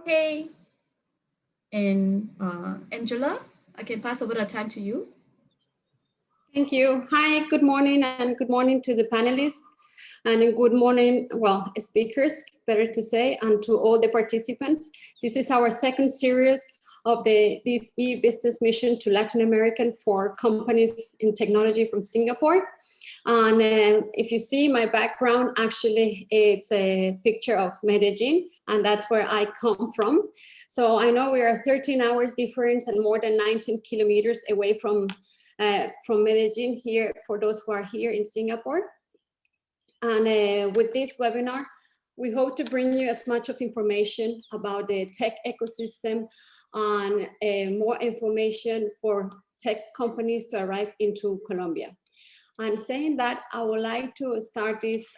Okay, and Angela, I can pass over the time to you. Thank you. Hi, good morning, and good morning to the panelists, and good morning, well, speakers, better to say, and to all the participants. This is our second series of this e-business mission to Latin American for companies in technology from Singapore. And if you see my background, actually, it's a picture of Medellin, and that's where I come from. So I know we are 13 hours difference and more than 19 kilometers away from Medellin here, for those who are here in Singapore. And with this webinar, we hope to bring you as much of information about the tech ecosystem and more information for tech companies to arrive into Colombia. And saying that, I would like to start this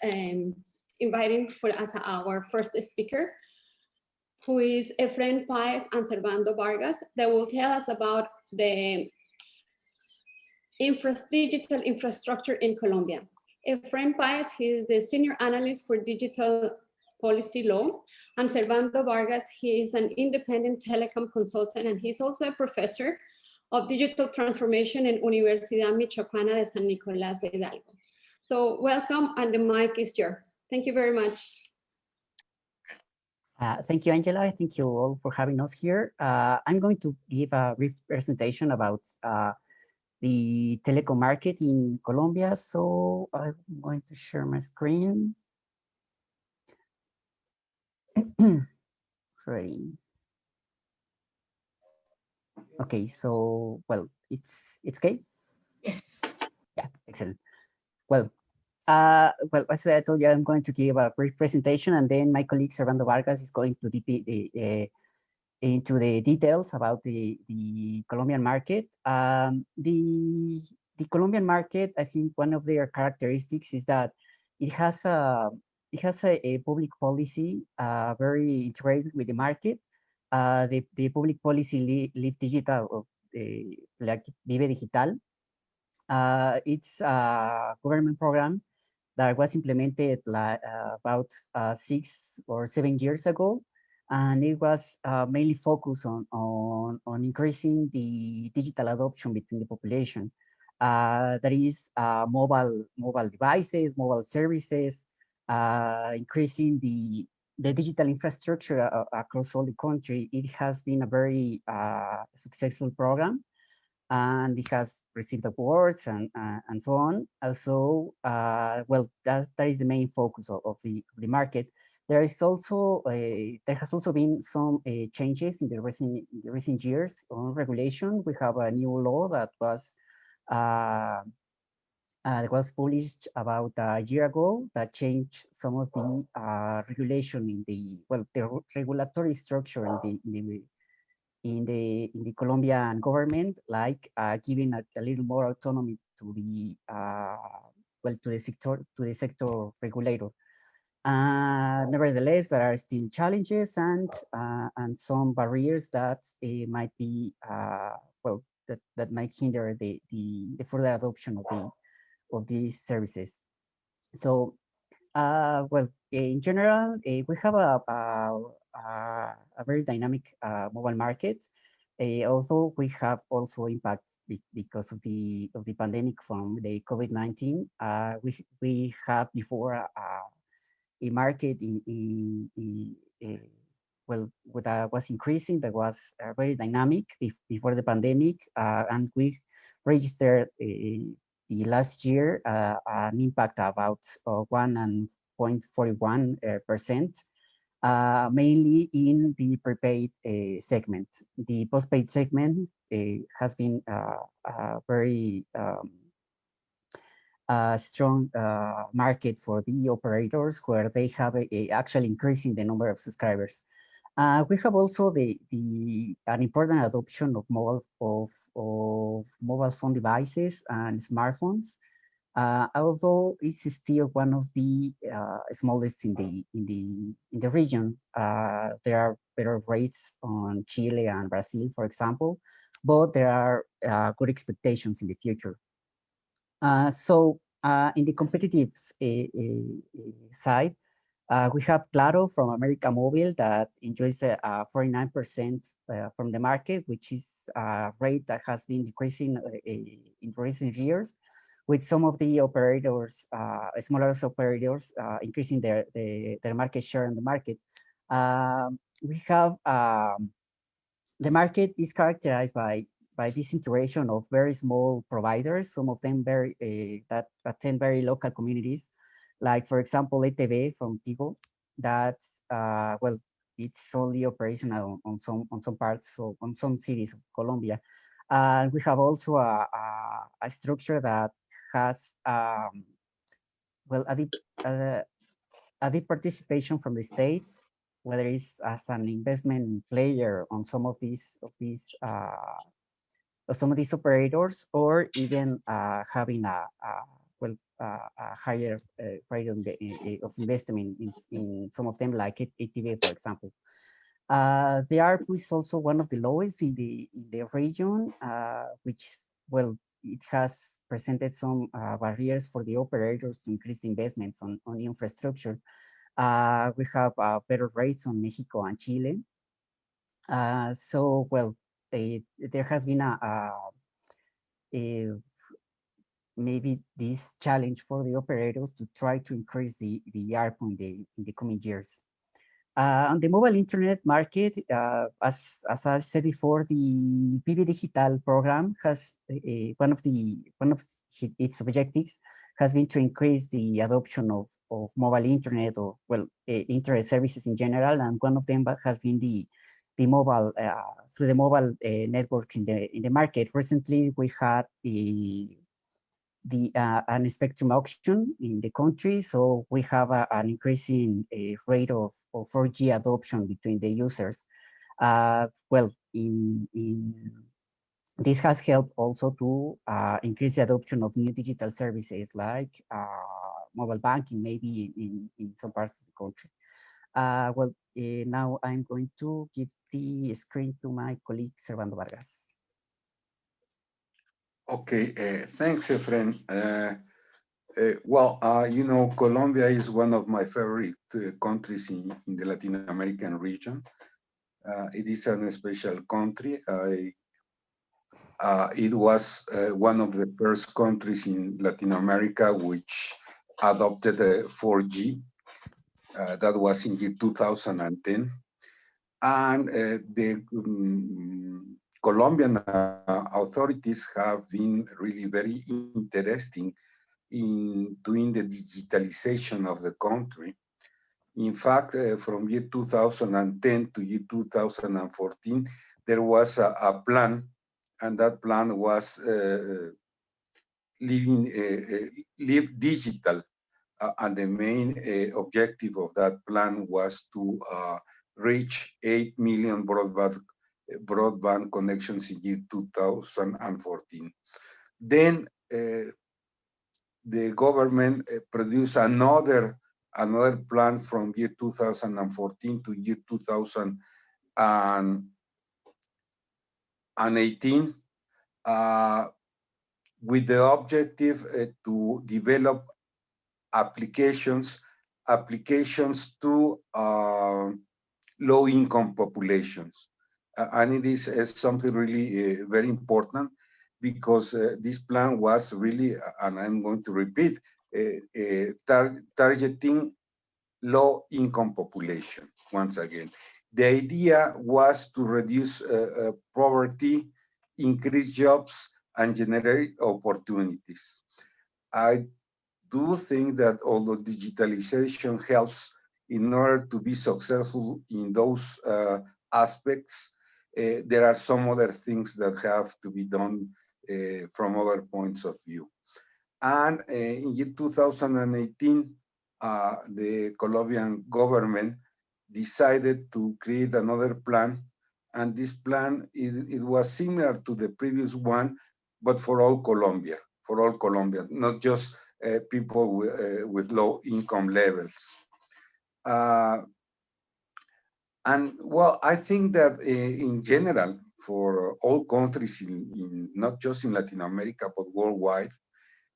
inviting as our first speaker, who is Efren Paez and Servando Vargas, that will tell us about the digital infrastructure in Colombia. Efren Paez, he is the senior analyst for digital policy law, and Servando Vargas, he is an independent telecom consultant, and he's also a professor of digital transformation in Universidad Michoacana de San Nicolás de Hidalgo. So welcome, and the mic is yours. Thank you very much. Thank you, Angela. Thank you all for having us here. I'm going to give a brief presentation about the telecom market in Colombia. So I'm going to share my screen. Great. Okay, so, well, it's okay? Yes. Yeah, excellent. Well, as I told you, I'm going to give a brief presentation, and then my colleague Servando Vargas is going to into the details about the Colombian market. The Colombian market, I think one of their characteristics is that it has a public policy very integrated with the market. The public policy Live Digital, like Vive Digital, it's a government program that was implemented like about 6 or 7 years ago, and it was mainly focused on increasing the digital adoption between the population. That is mobile devices, mobile services, increasing the digital infrastructure across all the country. It has been a very successful program, and it has received awards and so on. Also, well, that is the main focus of the market. There has also been some changes in the recent years on regulation. We have a new law that was published about a year ago that changed some of the regulation in the regulatory structure in the Colombian government, like giving a little more autonomy to the sector regulator. Nevertheless, there are still challenges and some barriers that might be that might hinder the further adoption of these services. So, in general, we have a very dynamic mobile market. Although we have also impact because of the pandemic from the COVID-19. We have before a market was increasing, that was very dynamic before the pandemic, and we registered the last year an impact about 1.41%, mainly in the prepaid segment. The postpaid segment has been a very strong market for the operators, where they have actually increasing the number of subscribers. We have also an important adoption of mobile phone devices and smartphones. Although it's still one of the smallest in the region. There are better rates on Chile and Brazil, for example, but there are good expectations in the future. So in the competitive side, We have Claro from America Mobile that enjoys 49% from the market, which is a rate that has been decreasing in recent years, with some of the operators, smaller operators, increasing their market share in the market. We have the market is characterized by this integration of very small providers, some of them very that attend very local communities, like for example ETV from Tigo, that's well, it's only operational on some parts, so on some cities of Colombia. And we have also a structure that has well a deep participation from the state, whether it's as an investment player on some of these operators, or even having well a higher rate of investment in some of them, like ATV, for example. The ARPU is also one of the lowest in the region, which, well, it has presented some barriers for the operators to increase investments on infrastructure. We have better rates on Mexico and Chile. So, well, there has been a maybe this challenge for the operators to try to increase the ARPU in the coming years. On the mobile internet market, as I said before, the PB Digital program has one of its objectives has been to increase the adoption of mobile internet, or well, internet services in general, and one of them has been the mobile through the mobile networks in the market. Recently, we had an spectrum auction in the country, so we have an increasing rate of 4G adoption between the users. Well, this has helped also to increase the adoption of new digital services like mobile banking, maybe in some parts of the country. Well, now I'm going to give the screen to my colleague Servando Vargas. Okay, thanks, Efren. Well, you know, Colombia is one of my favorite countries in the Latin American region. It is an special country. It was one of the first countries in Latin America which adopted 4G. That was in year 2010. And the Colombian authorities have been really very interesting in doing the digitalization of the country. In fact, from year 2010 to year 2014, there was a plan, and that plan was Live Digital. And the main objective of that plan was to reach 8 million broadband connections in year 2014. Then the government produced another plan from year 2014 to year 2018 with the objective to develop applications to low-income populations. And it is something really very important, because this plan was really, and I'm going to repeat, targeting low-income population once again. The idea was to reduce poverty, increase jobs, and generate opportunities. I do think that although digitalization helps in order to be successful in those aspects, there are some other things that have to be done from other points of view. And in year 2018, the Colombian government decided to create another plan. And this plan, it was similar to the previous one, but for all Colombia, not just people with low income levels. And well, I think that in general, for all countries, not just in Latin America, but worldwide,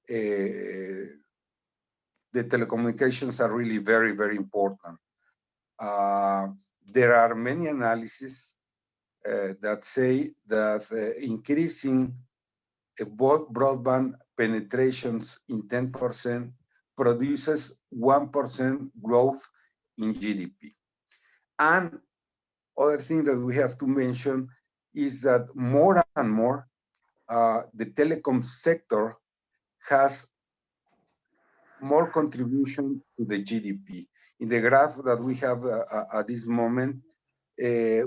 the the telecommunications are really very, very important. There are many analyses that say that increasing broadband penetrations in 10% produces 1% growth in GDP. And other thing that we have to mention is that more and more the telecom sector has more contribution to the GDP. In the graph that we have at this moment,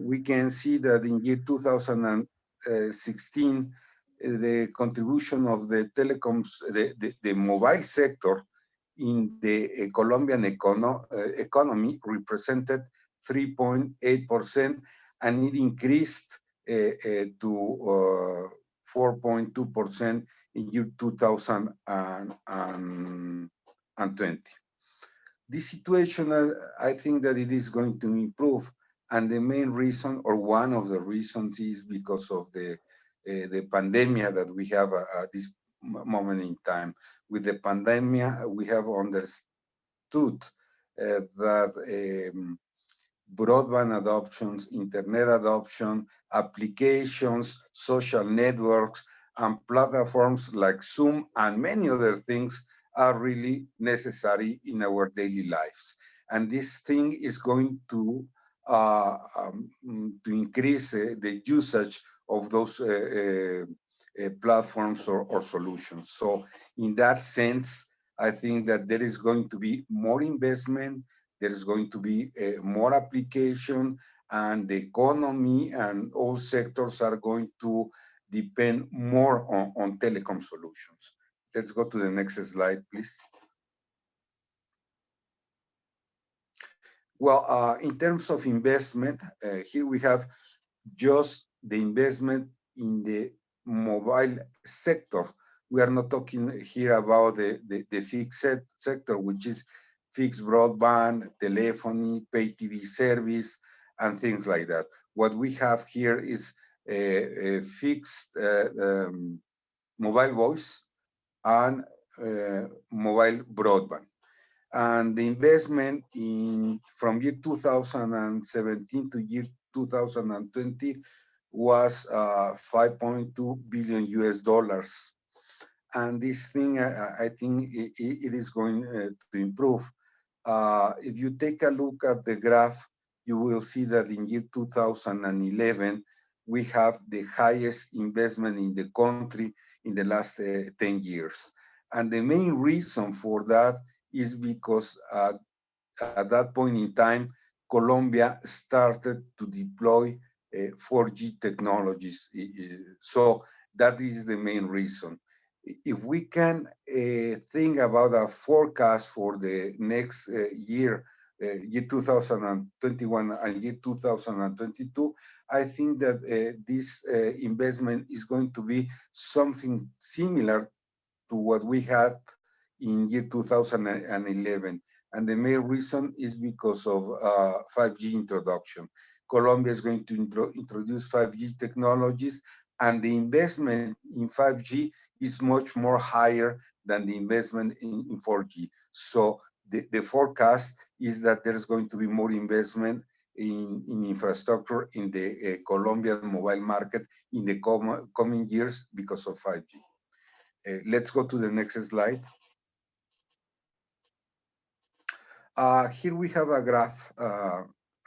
we can see that in year 2016, the contribution of the telecoms, the mobile sector in the Colombian economy represented 3.8%, and it increased to 4.2% in year 2020. This situation, I think that it is going to improve, and the main reason, or one of the reasons, is because of the pandemic that we have at this moment in time. With the pandemic, we have understood that broadband adoptions, internet adoption, applications, social networks, and platforms like Zoom and many other things are really necessary in our daily lives. And this thing is going to increase the usage of those platforms or solutions. So in that sense, I think that there is going to be more investment, there is going to be more application, and the economy and all sectors are going to depend more on telecom solutions. Let's go to the next slide, please. Well, in terms of investment, here we have just the investment in the mobile sector. We are not talking here about the fixed sector, which is fixed broadband, telephony, pay TV service, and things like that. What we have here is a fixed mobile voice and mobile broadband. And the investment from year 2017 to year 2020 was 5.2 billion US dollars. And this thing, I think it is going to improve. If you take a look at the graph, you will see that in year 2011, we have the highest investment in the country in the last 10 years. And the main reason for that is because at that point in time, Colombia started to deploy 4G technologies. So that is the main reason. If we can think about a forecast for the next year, year 2021 and year 2022, I think that this investment is going to be something similar to what we had in year 2011. And the main reason is because of 5G introduction. Colombia is going to introduce 5G technologies, and the investment in 5G is much more higher than the investment in 4G. So the forecast is that there's going to be more investment in infrastructure in the Colombian mobile market in the coming years because of 5G. Let's go to the next slide. Here we have a graph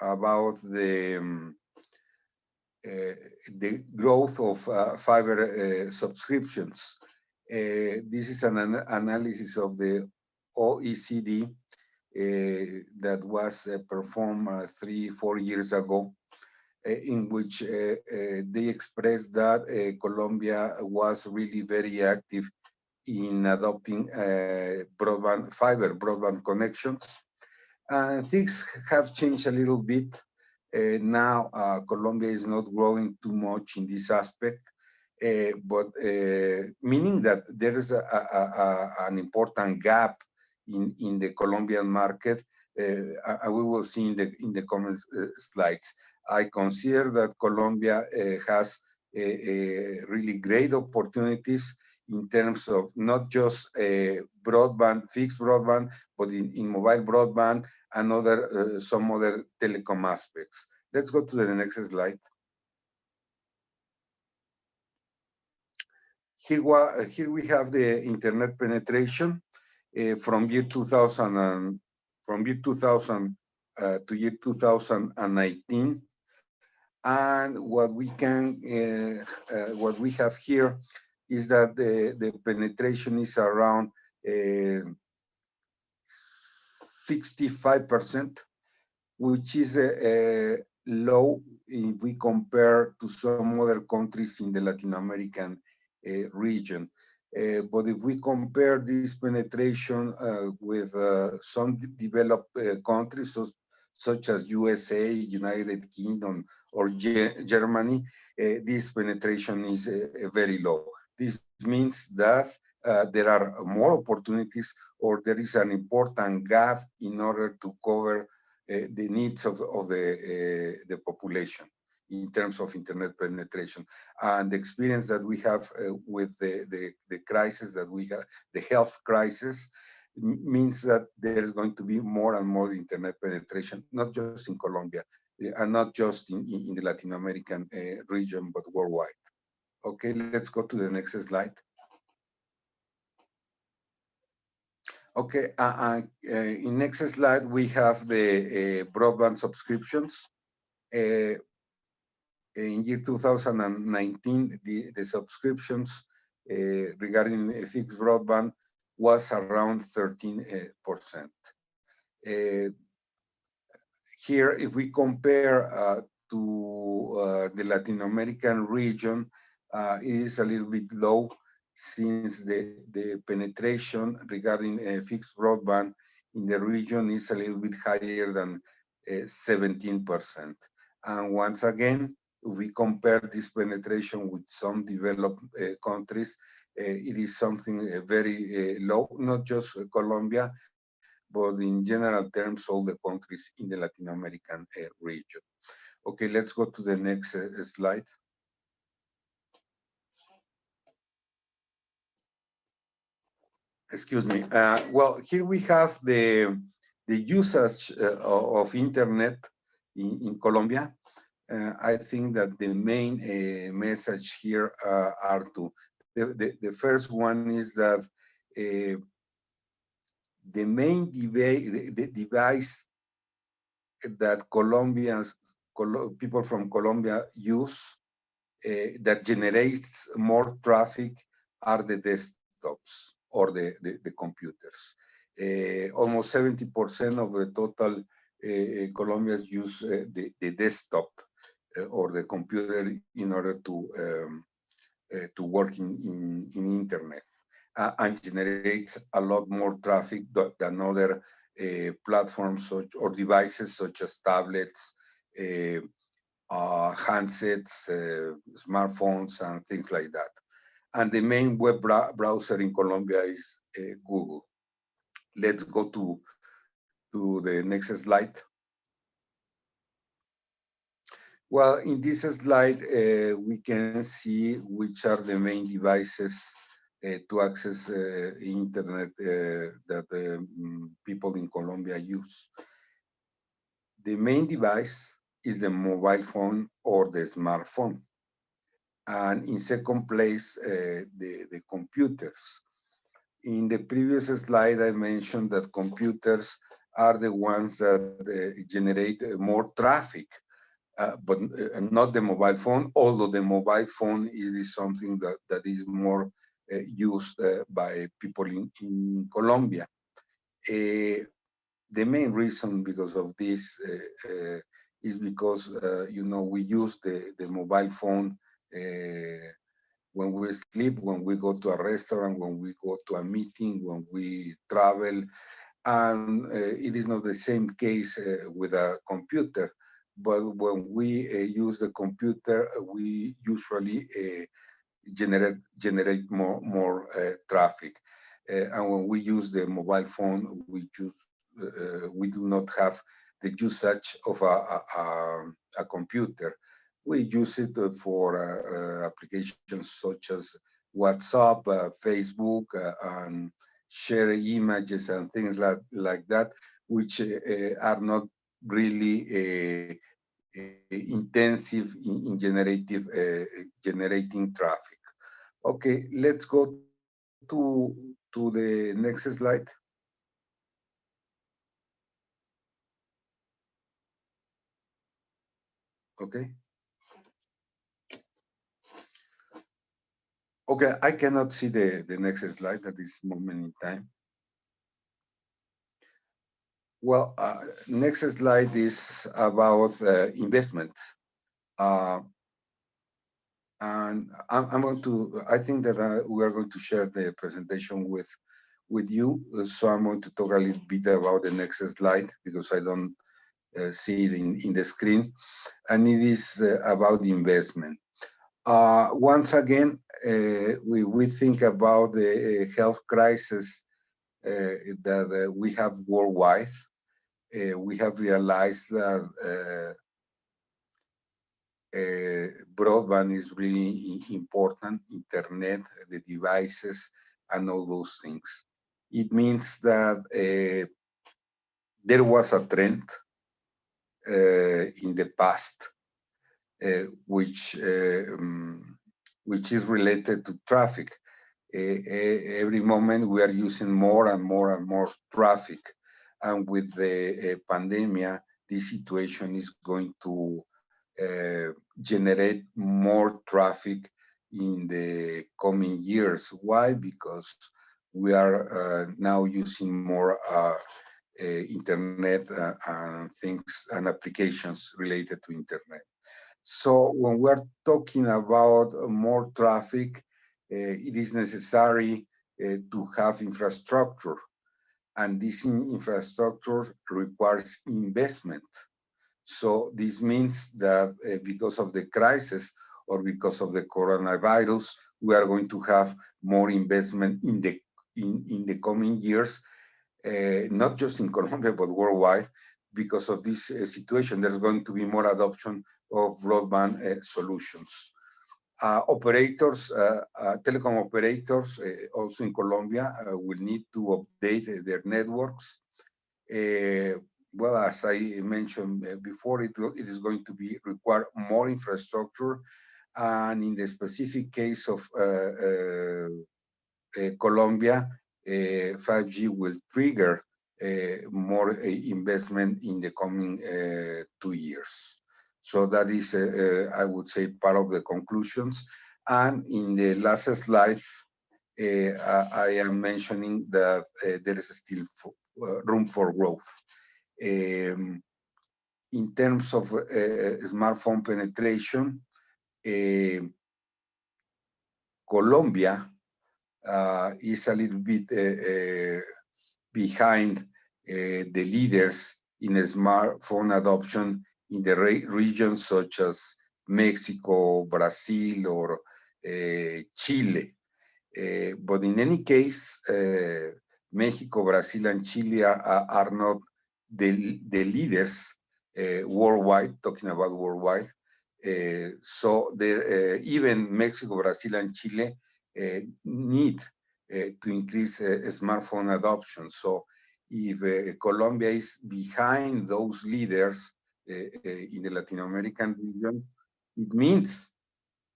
about the growth of fiber subscriptions. This is an analysis of the OECD that was performed 3-4 years ago, in which they expressed that Colombia was really very active in adopting fiber broadband connections. And things have changed a little bit. Now, Colombia is not growing too much in this aspect, but meaning that there is an important gap in the Colombian market, and we will see in the coming slides. I consider that Colombia has really great opportunities in terms of not just broadband, fixed broadband, but in mobile broadband and other some other telecom aspects. Let's go to the next slide. Here we have the internet penetration from year 2000 to year 2019, and what we have here is that the penetration is around 65%, which is low if we compare to some other countries in the Latin American region. But if we compare this penetration with some developed countries, such as USA, United Kingdom, or Germany, this penetration is very low. This means that there are more opportunities, or there is an important gap in order to cover the needs of the population in terms of internet penetration. And the experience that we have with the crisis that we have, the health crisis, means that there is going to be more and more internet penetration, not just in Colombia, and not just in the Latin American region, but worldwide. Okay, let's go to the next slide. Okay, in next slide, we have the broadband subscriptions. In year 2019, the subscriptions regarding fixed broadband was around 13%. Here, if we compare to the Latin American region, it is a little bit low, since the penetration regarding fixed broadband in the region is a little bit higher than 17%. And once again, if we compare this penetration with some developed countries, it is something very low, not just Colombia, but in general terms, all the countries in the Latin American region. Okay, let's go to the next slide. Excuse me. Well, here we have the usage of internet in Colombia. I think that the main message here are two. The first one is that the main device that people from Colombia use that generates more traffic are the desktops or the computers. Almost 70% of the total Colombians use the desktop or the computer in order to work in internet, and generates a lot more traffic than other platforms or devices such as tablets, handsets, smartphones, and things like that. And the main web browser in Colombia is Google. Let's go to the next slide. Well, in this slide, we can see which are the main devices to access internet that people in Colombia use. The main device is the mobile phone or the smartphone. And in second place, the computers. In the previous slide, I mentioned that computers are the ones that generate more traffic, but not the mobile phone, although the mobile phone is something that is more used by people in Colombia. The main reason because of this is because, we use the mobile phone when we sleep, when we go to a restaurant, when we go to a meeting, when we travel. And it is not the same case with a computer. But when we use the computer, we usually generate more traffic. And when we use the mobile phone, we do not have the usage of a computer. We use it for applications such as WhatsApp, Facebook, and share images and things like that, which are not really intensive in generating traffic. Okay, let's go to the next slide. Okay. Okay, I cannot see the next slide at this moment in time. Well, next slide is about investment. Uh, and I'm going to, I think that we are going to share the presentation with you. So I'm going to talk a little bit about the next slide because I don't see it in the screen. And it is about the investment. Once again, we think about the health crisis that we have worldwide. We have realized that broadband is really important, internet, the devices, and all those things. It means that there was a trend in the past which is related to traffic. Every moment we are using more and more and more traffic, and with the pandemic, this situation is going to generate more traffic in the coming years. Why? Because we are now using more internet and things and applications related to internet. So when we're talking about more traffic, it is necessary to have infrastructure, and this infrastructure requires investment. So this means that because of the crisis or because of the coronavirus, we are going to have more investment in the coming years, not just in Colombia but worldwide. Because of this situation, there's going to be more adoption of broadband solutions. Telecom operators, also in Colombia, will need to update their networks. Well, as I mentioned before, it is going to be require more infrastructure, and in the specific case of Colombia, 5G will trigger more investment in the coming 2 years. So that is, I would say, part of the conclusions. And in the last slide, I am mentioning that there is still room for growth. In terms of smartphone penetration, Colombia is a little bit behind the leaders in smartphone adoption in the regions such as Mexico, Brazil, or Chile. But in any case, Mexico, Brazil, and Chile are not the leaders worldwide, talking about worldwide. So even Mexico, Brazil, and Chile need to increase smartphone adoption. So if Colombia is behind those leaders in the Latin American region, it means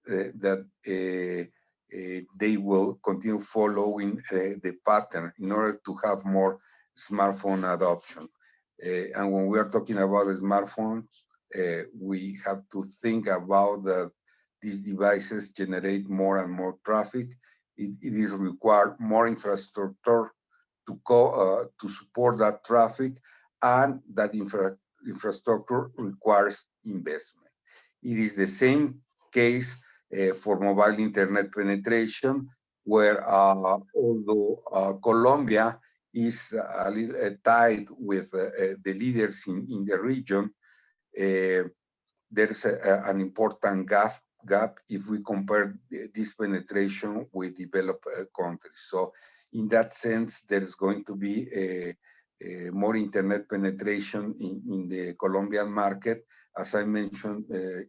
that they will continue following the pattern in order to have more smartphone adoption. And when we are talking about smartphones, we have to think about that these devices generate more and more traffic. It is required more infrastructure to support that traffic, and that infrastructure requires investment. It is the same case for mobile internet penetration, where although Colombia is a little tied with the leaders in the region, there's an important gap if we compare this penetration with developed countries. So in that sense, there's going to be more internet penetration in the Colombian market. As I mentioned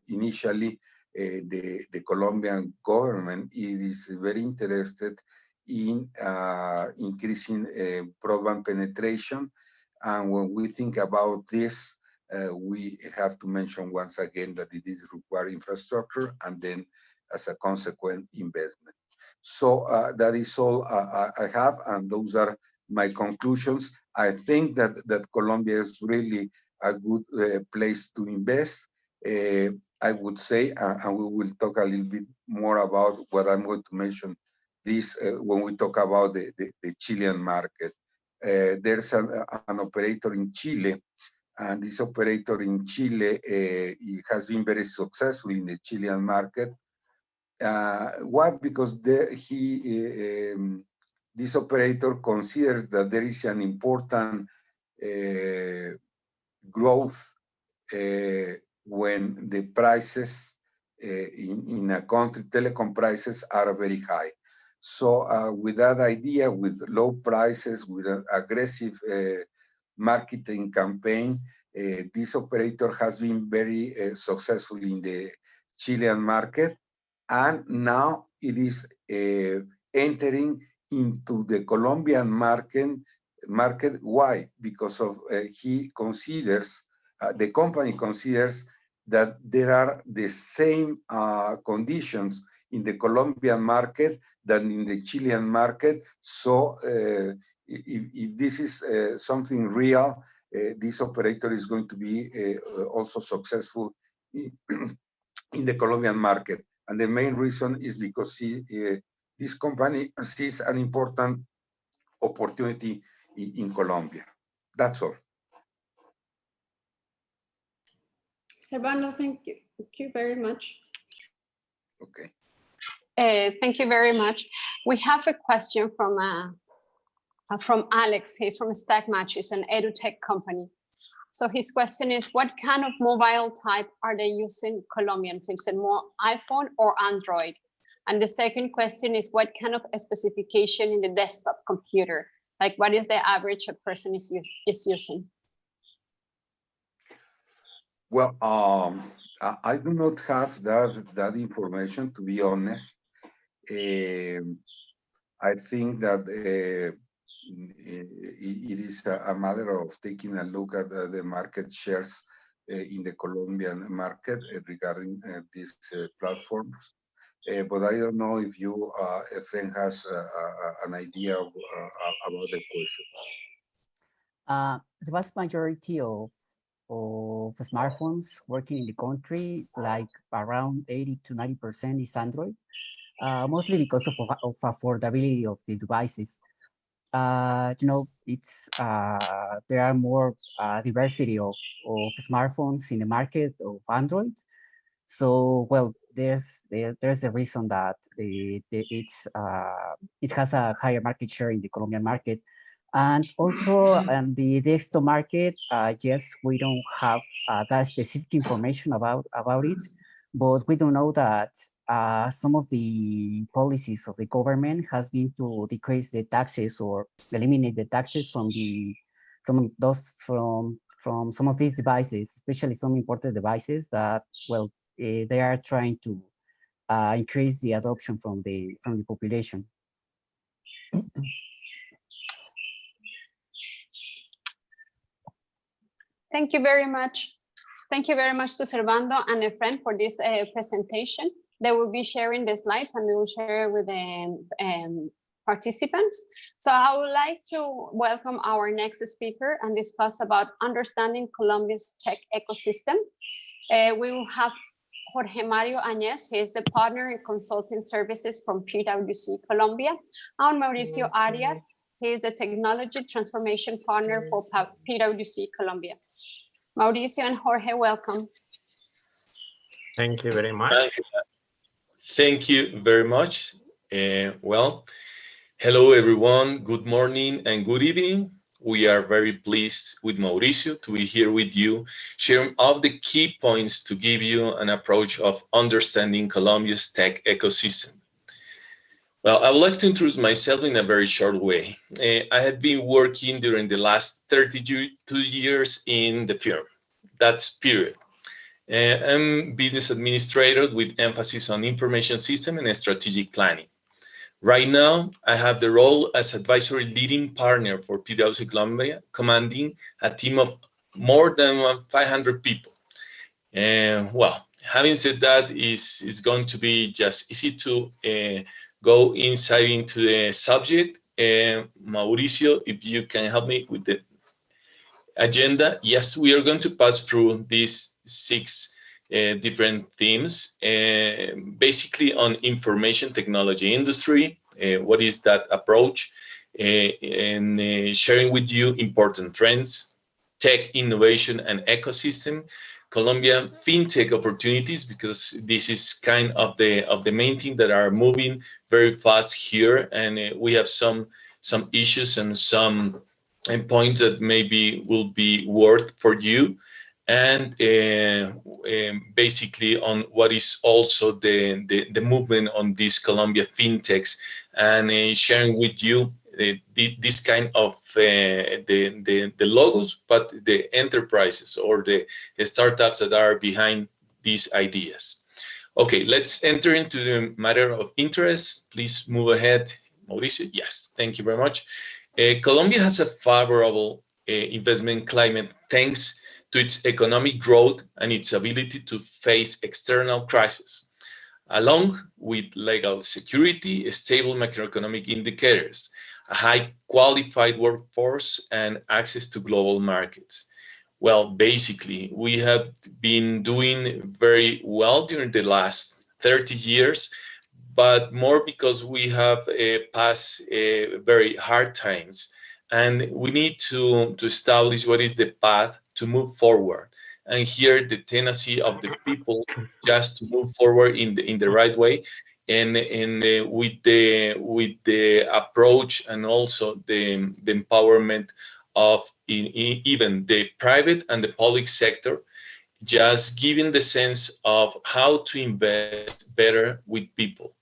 initially, the Colombian government is very interested in increasing broadband penetration. And when we think about this, we have to mention once again that it is require infrastructure and then as a consequent investment. So that is all I have, and those are my conclusions. I think that Colombia is really a good place to invest. I would say, and we will talk a little bit more about what I'm going to mention this when we talk about the Chilean market. There's an operator in Chile, and this operator in Chile has been very successful in the Chilean market. Why? Because this operator considers that there is an important growth when the prices in a country, telecom prices are very high. So with that idea, with low prices, with an aggressive marketing campaign, this operator has been very successful in the Chilean market, and now it is entering into the Colombian market. Why? Because of he considers, the company considers that there are the same conditions in the Colombian market than in the Chilean market. So if this is something real, this operator is going to be also successful in the Colombian market. And the main reason is because this company sees an important opportunity in Colombia. That's all. Servando, thank you. Thank you very much. Okay. Thank you very much. We have a question from Alex. He's from StackMatch. It's an edutech company. So his question is, what kind of mobile type are they using Colombians? Is it more iPhone or Android? And the second question is, what kind of a specification in the desktop computer? Like, what is the average a person is using? Well, I do not have that information, to be honest. I think that it is a matter of taking a look at the market shares in the Colombian market regarding these platforms. But I don't know if you, Efren, has an idea about the question. The vast majority of smartphones working in the country, like around 80 to 90% is Android, mostly because of affordability of the devices. It's there are more diversity of smartphones in the market of Android. So, well, there's a reason that it has a higher market share in the Colombian market. And also in the desktop market, yes, we don't have that specific information about it, but we do know that some of the policies of the government has been to decrease the taxes or eliminate the taxes from some of these devices, especially some imported devices that, well, they are trying to increase the adoption from the population. Thank you very much. Thank you very much to Servando and Efren for this presentation. They will be sharing the slides and we will share with the participants. So I would like to welcome our next speaker and discuss about understanding Colombia's tech ecosystem. We will have Jorge Mario Añez. He is the partner in consulting services from PwC Colombia, and Mauricio Arias. He is the technology transformation partner for PwC Colombia. Mauricio and Jorge, welcome. Thank you very much. Thank you very much. Well, hello everyone. Good morning and good evening. We are very pleased with Mauricio to be here with you, sharing all the key points to give you an approach of understanding Colombia's tech ecosystem. Well, I would like to introduce myself in a very short way. I have been working during the last 32 years in the firm. That's period. I'm business administrator with emphasis on information system and strategic planning. Right now, I have the role as advisory leading partner for PwC Colombia, commanding a team of more than 500 people. And well, having said that, is going to be just easy to go inside into the subject. Mauricio, if you can help me with the agenda. Yes, we are going to pass through these 6 different themes, basically on information technology industry. What is that approach? And sharing with you important trends, tech innovation and ecosystem, Colombia fintech opportunities, because this is kind of the main thing that are moving very fast here, and we have some issues and some points that maybe will be worth for you, and basically on what is also the movement on these Colombia fintechs, and sharing with you this kind of the logos, but the enterprises or the startups that are behind these ideas. Okay, let's enter into the matter of interest. Please move ahead, Mauricio. Yes, thank you very much. Colombia has a favorable investment climate thanks to its economic growth and its ability to face external crises, along with legal security, stable macroeconomic indicators, a high qualified workforce, and access to global markets. Well, basically, we have been doing very well during the last 30 years, but more because we have passed very hard times, and we need to establish what is the path to move forward. And here, the tendency of the people just to move forward in the right way, and with the approach and also the empowerment of even the private and the public sector, just giving the sense of how to invest better with people.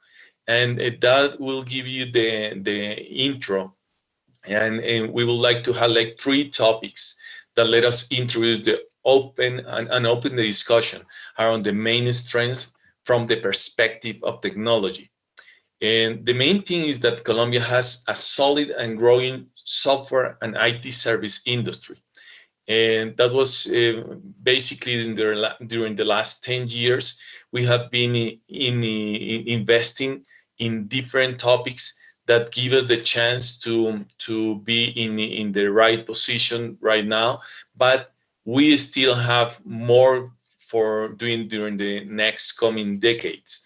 And that will give you the intro. And we would like to highlight 3 topics that let us introduce the open and open the discussion around the main strengths from the perspective of technology. And the main thing is that Colombia has a solid and growing software and IT service industry. And that was basically during the last 10 years, we have been investing in different topics that give us the chance to be in the right position right now, but we still have more for doing during the next coming decades.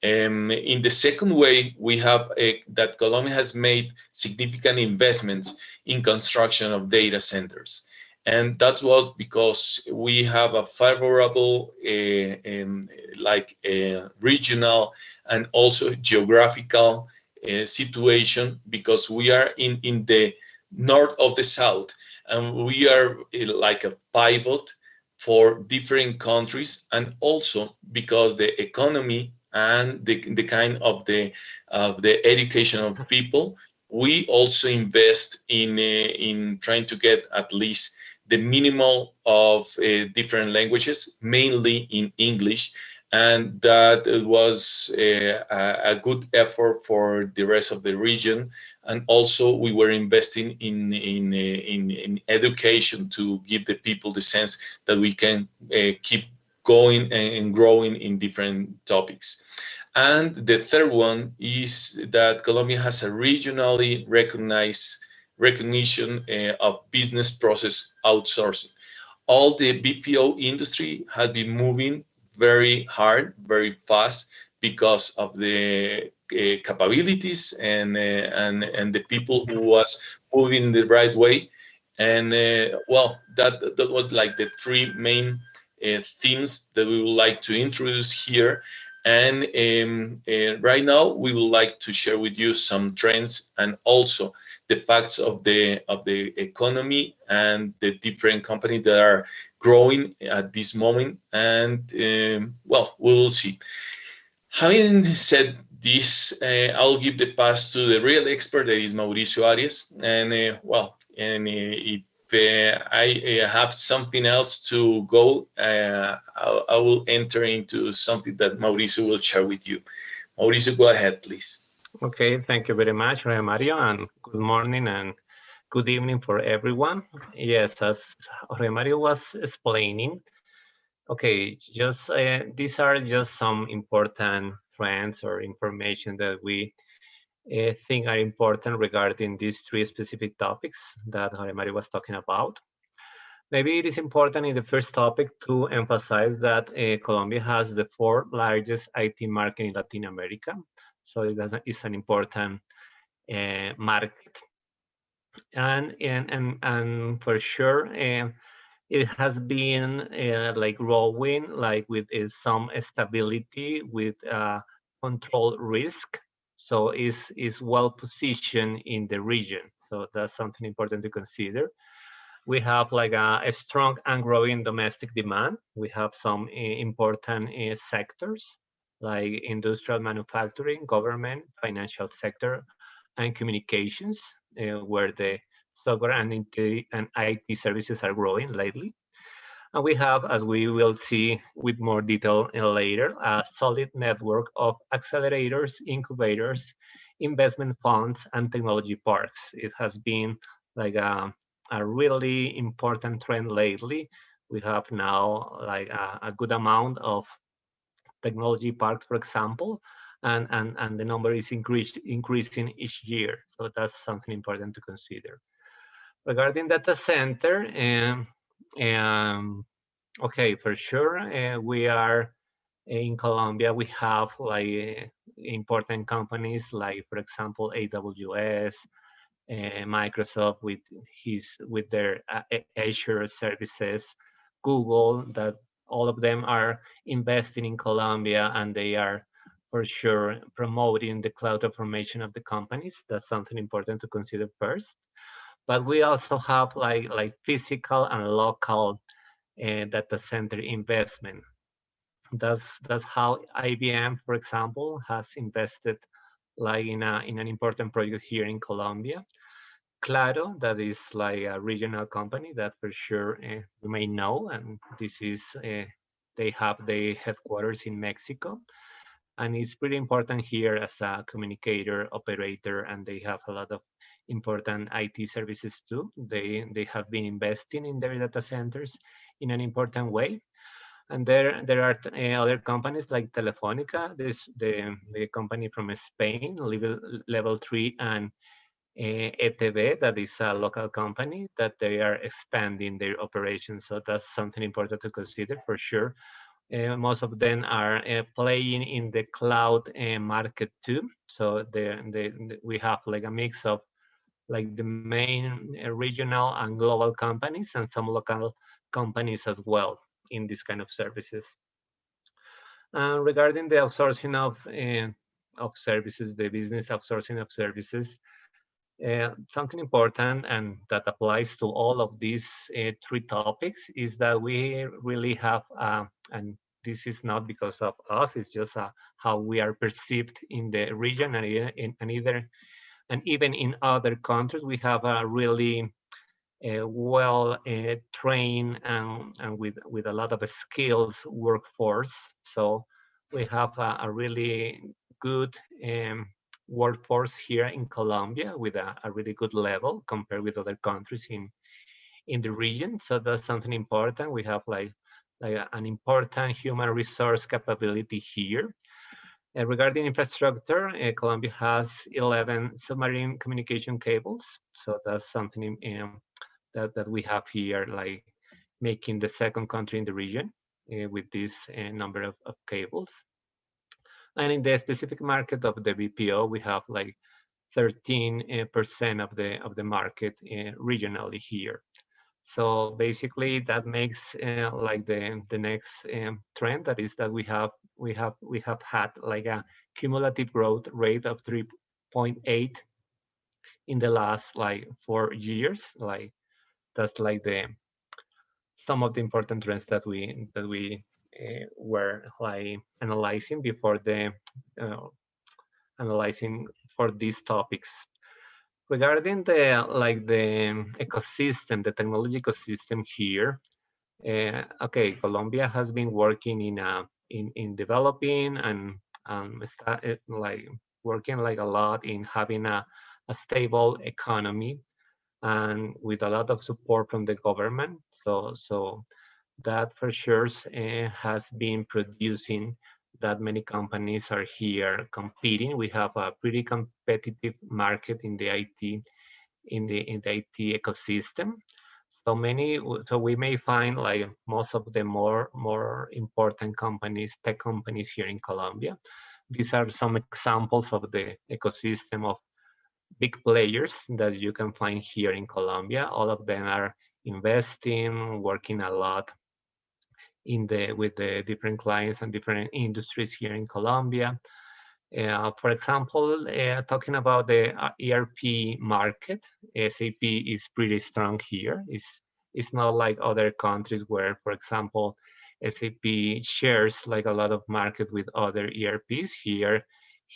In the second way, we have that Colombia has made significant investments in construction of data centers. And that was because we have a favorable regional and also geographical situation, because we are in the north of the south, and we are like a pivot for different countries, and also because the economy and the kind of the education of people, we also invest in trying to get at least the minimal of different languages, mainly in English, and that was a good effort for the rest of the region. And also, we were investing in education to give the people the sense that we can keep going and growing in different topics. And the third one is that Colombia has a regionally recognized recognition of business process outsourcing. All the BPO industry has been moving very hard, very fast, because of the capabilities and the people who was moving the right way. And well, that was like the 3 main themes that we would like to introduce here. And right now, we would like to share with you some trends and also the facts of the economy and the different companies that are growing at this moment. And well, we will see. Having said this, I'll give the pass to the real expert, that is Mauricio Arias. And well, and if I have something else to go, I will enter into something that Mauricio will share with you. Mauricio, go ahead, please. Okay, thank you very much, Mario, and good morning and good evening for everyone. Yes, as Mario was explaining, okay, just these are just some important trends or information that we think are important regarding these three specific topics that Mario was talking about. Maybe it is important in the first topic to emphasize that Colombia has the fourth largest IT market in Latin America. So it's an important market. And for sure, it has been like growing, like with some stability, with control risk. So is well positioned in the region. So that's something important to consider. We have like a strong and growing domestic demand. We have some important sectors like industrial manufacturing, government, financial sector, and communications, where the software and IT services are growing lately. And we have, as we will see with more detail later, a solid network of accelerators, incubators, investment funds, and technology parks. It has been like a really important trend lately. We have now like a good amount of technology parks, for example, and the number is increasing each year. So that's something important to consider. Regarding data center, okay, for sure, we are in Colombia. We have like important companies like, for example, AWS, Microsoft with their Azure services, Google, that all of them are investing in Colombia, and they are for sure promoting the cloud transformation of the companies. That's something important to consider first. But we also have like physical and local data center investment. That's how IBM, for example, has invested like in an important project here in Colombia. Claro, that is like a regional company that for sure you may know, and this is they have the headquarters in Mexico, and it's pretty important here as a communicator operator, and they have a lot of important IT services too. They have been investing in their data centers in an important way. And there are other companies like Telefonica, the company from Spain, level 3, and ETB, that is a local company that they are expanding their operations. So that's something important to consider for sure. Most of them are playing in the cloud market too. So we have like a mix of like the main regional and global companies and some local companies as well in this kind of services. Regarding the outsourcing of services, the business outsourcing of services, something important and that applies to all of these three topics is that we really have, and this is not because of us, it's just how we are perceived in the region and even in other countries. We have a really well trained and with a lot of skills workforce. So we have a really good workforce here in Colombia with a really good level compared with other countries in the region. So that's something important. We have like an important human resource capability here. Regarding infrastructure, Colombia has 11 submarine communication cables. So that's something that we have here, like making the second country in the region with this number of cables. And in the specific market of the BPO, we have like 13% of the market regionally here. So basically, that makes like the next trend, that is that we have had like a cumulative growth rate of 3.8 in the last like 4 years. Like that's like some of the important trends that we were like analyzing before the analyzing for these topics. regarding the ecosystem, the technology ecosystem here, okay, Colombia has been working in developing and like working like a lot in having a stable economy and with a lot of support from the government. So that for sure has been producing that many companies are here competing. We have a pretty competitive market in the IT in the IT ecosystem. So we may find like most of the more important companies, tech companies here in Colombia. These are some examples of the ecosystem of big players that you can find here in Colombia. All of them are investing, working a lot with the different clients and different industries here in Colombia. For example, talking about the ERP market, SAP is pretty strong here. It's not like other countries where, for example, SAP shares like a lot of market with other ERPs. Here,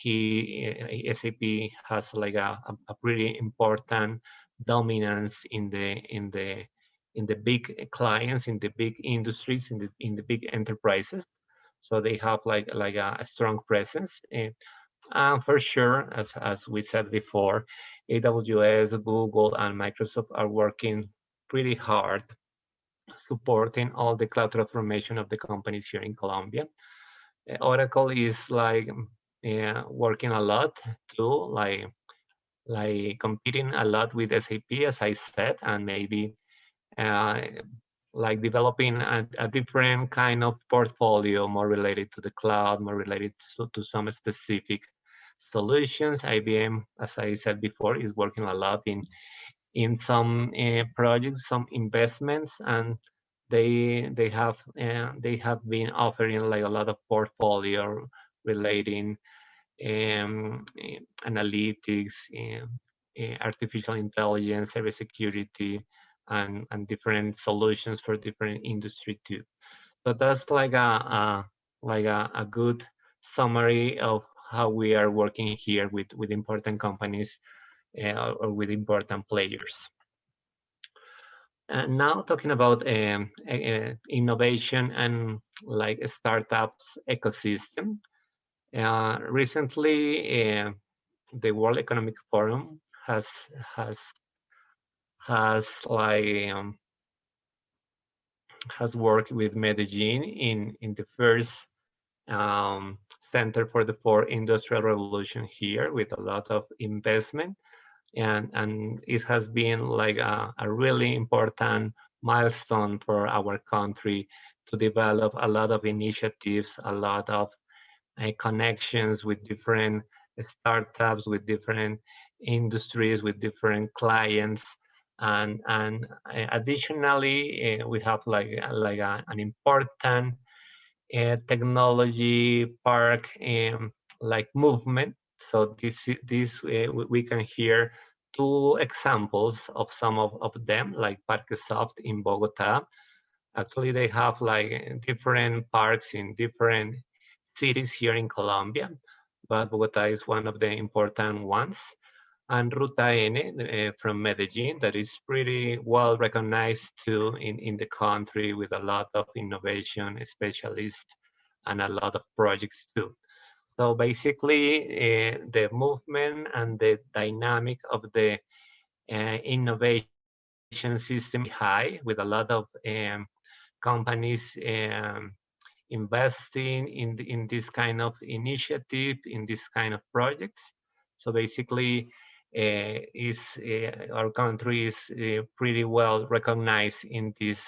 SAP has like a pretty important dominance in the big clients, in the big industries, in the big enterprises. So they have like a strong presence. For sure, as we said before, AWS, Google, and Microsoft are working pretty hard supporting all the cloud transformation of the companies here in Colombia. Oracle is like working a lot too, like competing a lot with SAP, as I said, and maybe uh, like developing a different kind of portfolio, more related to the cloud, more related to some specific solutions. IBM, as I said before, is working a lot in some projects, some investments, and they have been offering like a lot of portfolio relating analytics, artificial intelligence, cybersecurity, and different solutions for different industry too. So that's like a good summary of how we are working here with important companies or with important players. And now talking about innovation and like startups ecosystem. Recently, the World Economic Forum has has like has worked with Medellin in the first um, center for the fourth industrial revolution here with a lot of investment, and it has been like a really important milestone for our country to develop a lot of initiatives, a lot of connections with different startups, with different industries, with different clients, and additionally we have an important technology park like movement. So we can hear two examples of some of them, like Parque Soft in Bogota. Actually, they have like different parks in different cities here in Colombia, but Bogota is one of the important ones. And Ruta N from Medellin, that is pretty well recognized too in the country with a lot of innovation specialists and a lot of projects too. So basically, the movement and the dynamic of the innovation system high with a lot of companies investing in this kind of initiative, in this kind of projects. So basically, our country is pretty well recognized in this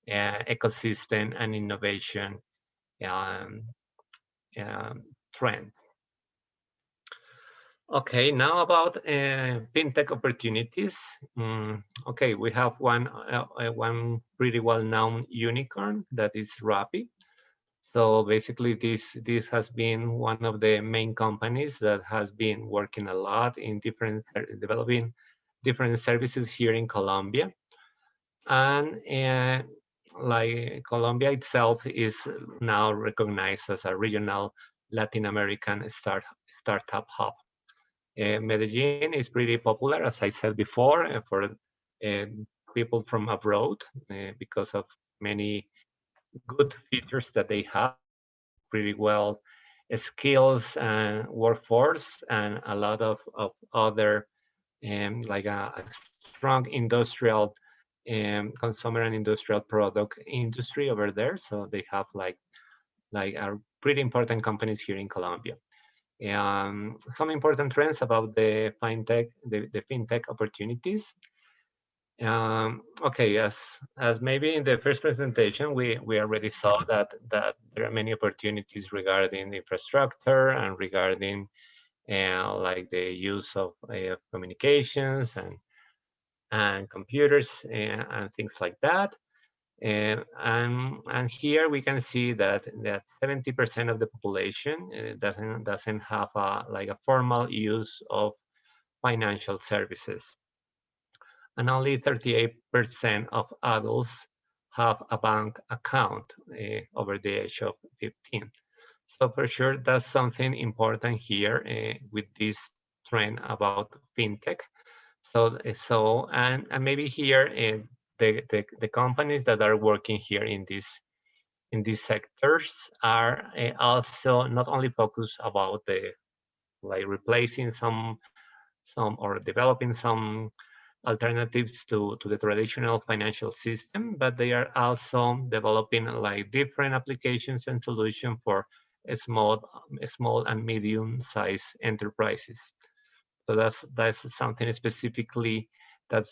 ecosystem and innovation um, trend. Okay, now about fintech opportunities. Okay, we have one pretty well-known unicorn that is Rappi. So basically, this has been one of the main companies that has been working a lot in developing different services here in Colombia, and like Colombia itself is now recognized as a regional Latin American startup hub. Medellin is pretty popular, as I said before, for people from abroad because of many good features that they have, pretty well skills and workforce, and a lot of other like a strong industrial consumer and industrial product industry over there. So they have like are pretty important companies here in Colombia. Some important trends about the fintech opportunities. Okay, as maybe in the first presentation, we already saw that there are many opportunities regarding infrastructure and regarding like the use of communications and computers and things like that. And here we can see that 70% of the population doesn't have like a formal use of financial services, and only 38% of adults have a bank account over the age of 15. So for sure, that's something important here with this trend about fintech. And maybe here the companies that are working here in these sectors are also not only focused about the like replacing some or developing some alternatives to the traditional financial system, but they are also developing like different applications and solutions for small and medium-sized enterprises. So that's something specifically that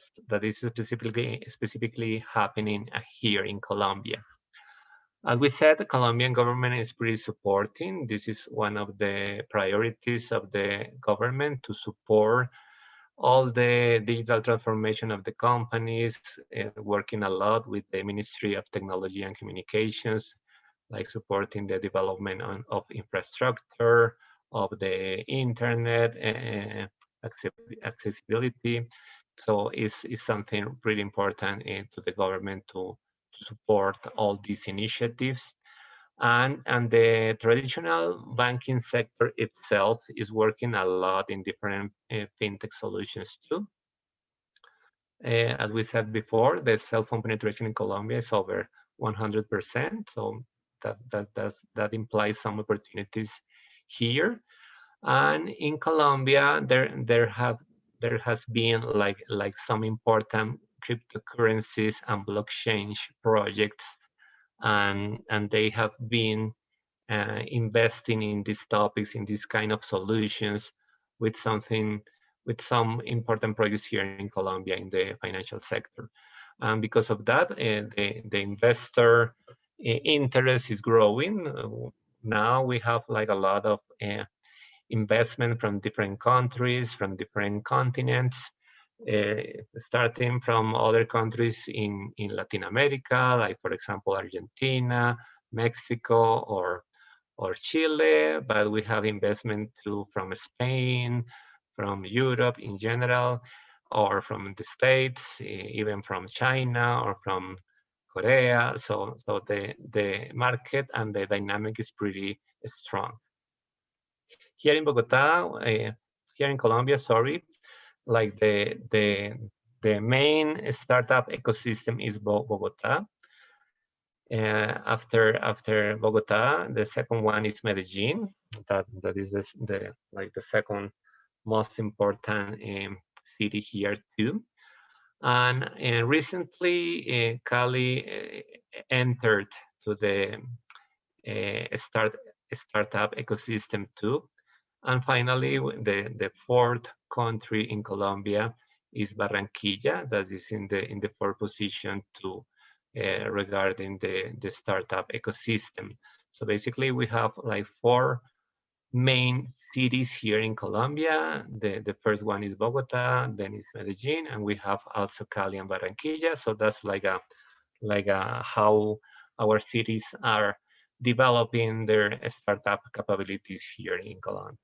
is specifically happening here in Colombia. As we said, the Colombian government is pretty supporting. This is one of the priorities of the government, to support all the digital transformation of the companies, working a lot with the Ministry of Technology and Communications, like supporting the development of infrastructure, of the internet, accessibility. So it's something really important to the government to support all these initiatives. And the traditional banking sector itself is working a lot in different fintech solutions too. As we said before, the cell phone penetration in Colombia is over 100%. So that implies some opportunities here. And in Colombia, there has been like some important cryptocurrencies and blockchain projects, and they have been investing in these topics, in these kind of solutions, with some important projects here in Colombia in the financial sector. And because of that, the investor interest is growing. Now we have like a lot of investment from different countries, from different continents, starting from other countries in Latin America, like for example Argentina, Mexico, or Chile, but we have investment too from Spain, from Europe in general, or from the States, even from China or from Korea. So the market and the dynamic is pretty strong. Here in Bogota, here in Colombia, sorry, like the main startup ecosystem is Bogota. After Bogota, the second one is Medellin. That is the second most important city here too. And recently, Cali entered to the startup ecosystem too. And finally, the fourth country in Colombia is Barranquilla, that is in the fourth position too. Regarding the startup ecosystem. So basically we have like 4 main cities here in Colombia. The first one is Bogota, then is Medellin, and we have also Cali and Barranquilla. So that's like a how our cities are developing their startup capabilities here in Colombia.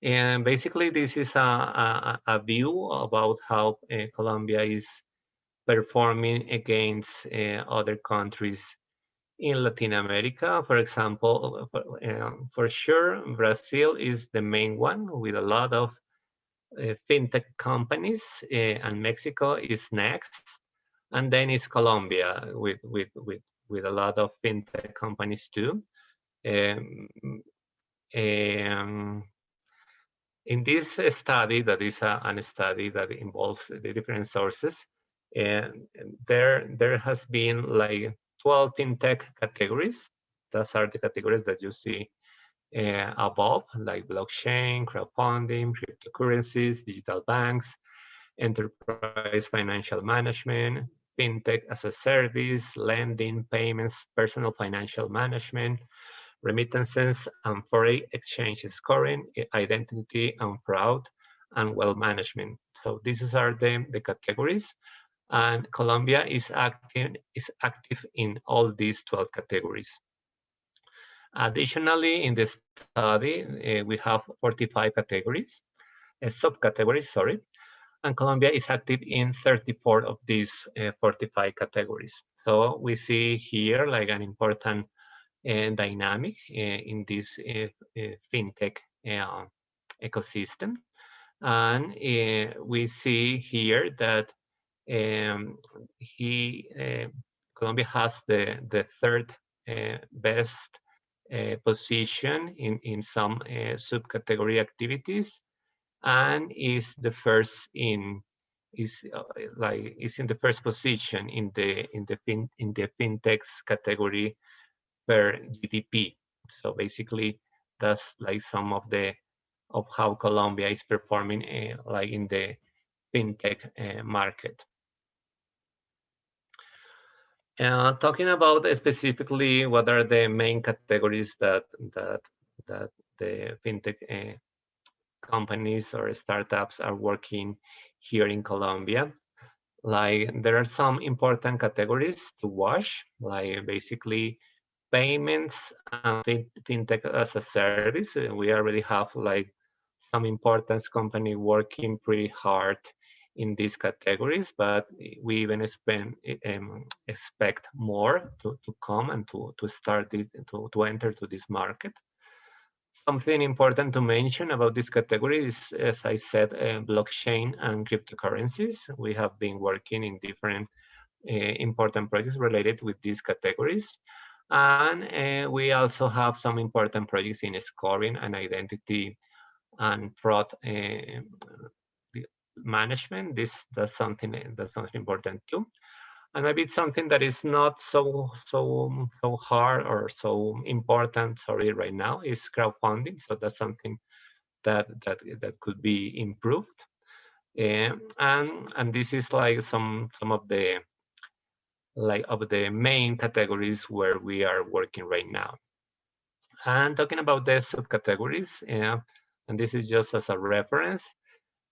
And basically this is a view about how Colombia is performing against other countries In Latin America, for example, for sure, Brazil is the main one with a lot of fintech companies, and Mexico is next, and then it's Colombia with a lot of fintech companies too. Um, um, in this study, that is a study that involves the different sources, and there has been like 12 fintech categories. Those are the categories that you see above, like blockchain, crowdfunding, cryptocurrencies, digital banks, enterprise financial management, fintech as a service, lending, payments, personal financial management, remittances and foreign exchange scoring, identity and fraud, and wealth management. So these are the categories, and Colombia is active in all these 12 categories. Additionally, in the study, we have 45 categories, subcategories, sorry, and Colombia is active in 34 of these 45 categories. So we see here like an important dynamic in this fintech ecosystem. And we see here that um, Colombia has the third best position in some subcategory activities, and is the first in is in the first position in the fintechs category per GDP. So basically, that's like some of how Colombia is performing like in the fintech market. Talking about specifically what are the main categories that the fintech companies or startups are working here in Colombia. Like there are some important categories to watch, like basically payments and fintech as a service. We already have like some important company working pretty hard in these categories, but we even expect more to come and to start to enter to this market. Something important to mention about this category is, as I said, blockchain and cryptocurrencies. We have been working in different important projects related with these categories. And we also have some important projects in scoring and identity and fraud management. That's something important too. And maybe it's something that is not so hard or so important, sorry, right now is crowdfunding. So that's something that could be improved. And this is like some of the main categories where we are working right now. And talking about the subcategories, and this is just as a reference,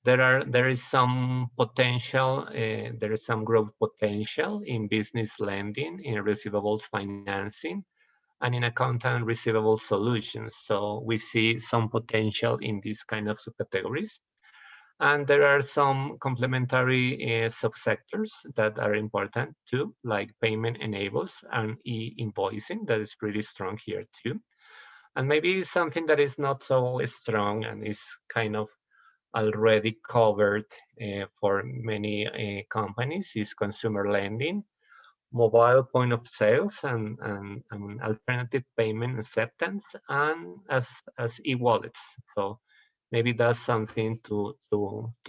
there is some potential, there is some growth potential in business lending, in receivables financing, and in account and receivable solutions. So we see some potential in these kind of subcategories. And there are some complementary subsectors that are important too, like payment enables and e-invoicing that is pretty strong here too. And maybe something that is not so strong and is kind of already covered for many companies is consumer lending, mobile point of sales, and alternative payment acceptance, and as e-wallets. So maybe that's something to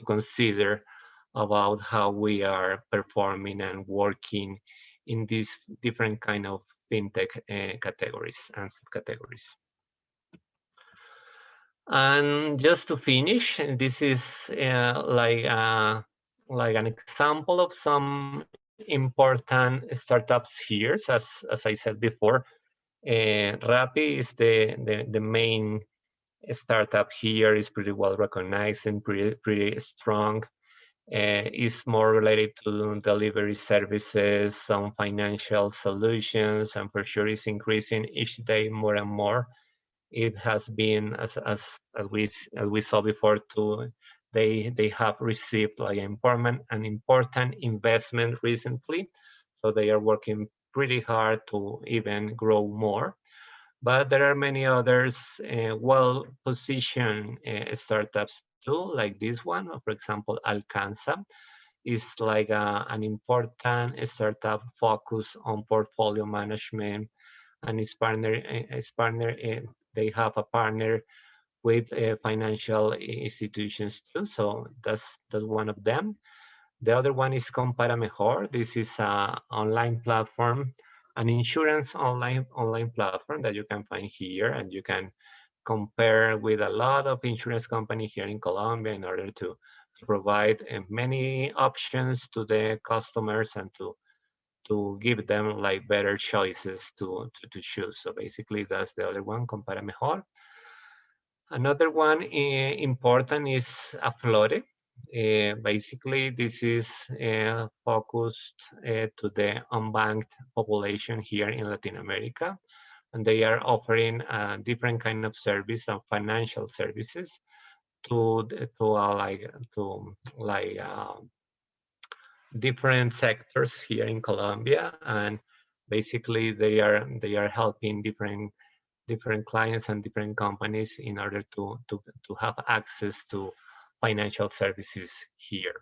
consider about how we are performing and working in these different kind of fintech categories and subcategories. And just to finish, this is like an example of some important startups here. As I said before, Rappi is the main startup here. Is pretty well recognized and pretty strong. Is more related to delivery services, some financial solutions, and for sure is increasing each day more and more. It has been as we saw before too. They have received like an important investment recently, so they are working pretty hard to even grow more. But there are many others well-positioned startups too, like this one. For example, Alcanza is like an important startup focused on portfolio management, and they have a partner with financial institutions too. So that's one of them. The other one is Compara Mejor. This is an online platform, an insurance online platform that you can find here, and you can compare with a lot of insurance companies here in Colombia in order to provide many options to the customers and to give them like better choices to choose. So basically, that's the other one, Compara Mejor. Another one important is Aflore. Basically, this is focused to the unbanked population here in Latin America, and they are offering different kind of service and financial services to different sectors here in Colombia, and basically they are helping different clients and different companies in order to have access to financial services here.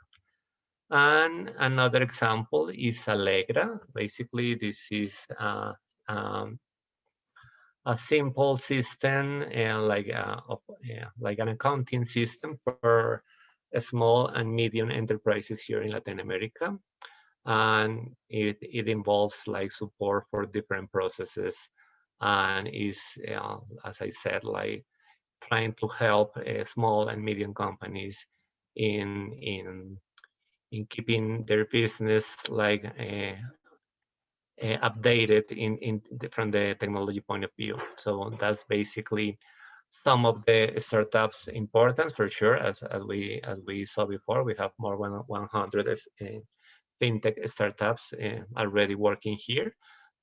And another example is Alegra. Basically, this is a simple system like an accounting system for small and medium enterprises here in Latin America. And it involves like support for different processes, and is, as I said, like trying to help small and medium companies in keeping their business like updated from the technology point of view. So that's basically some of the startups importance for sure. As we saw before, we have more than 100 fintech startups already working here.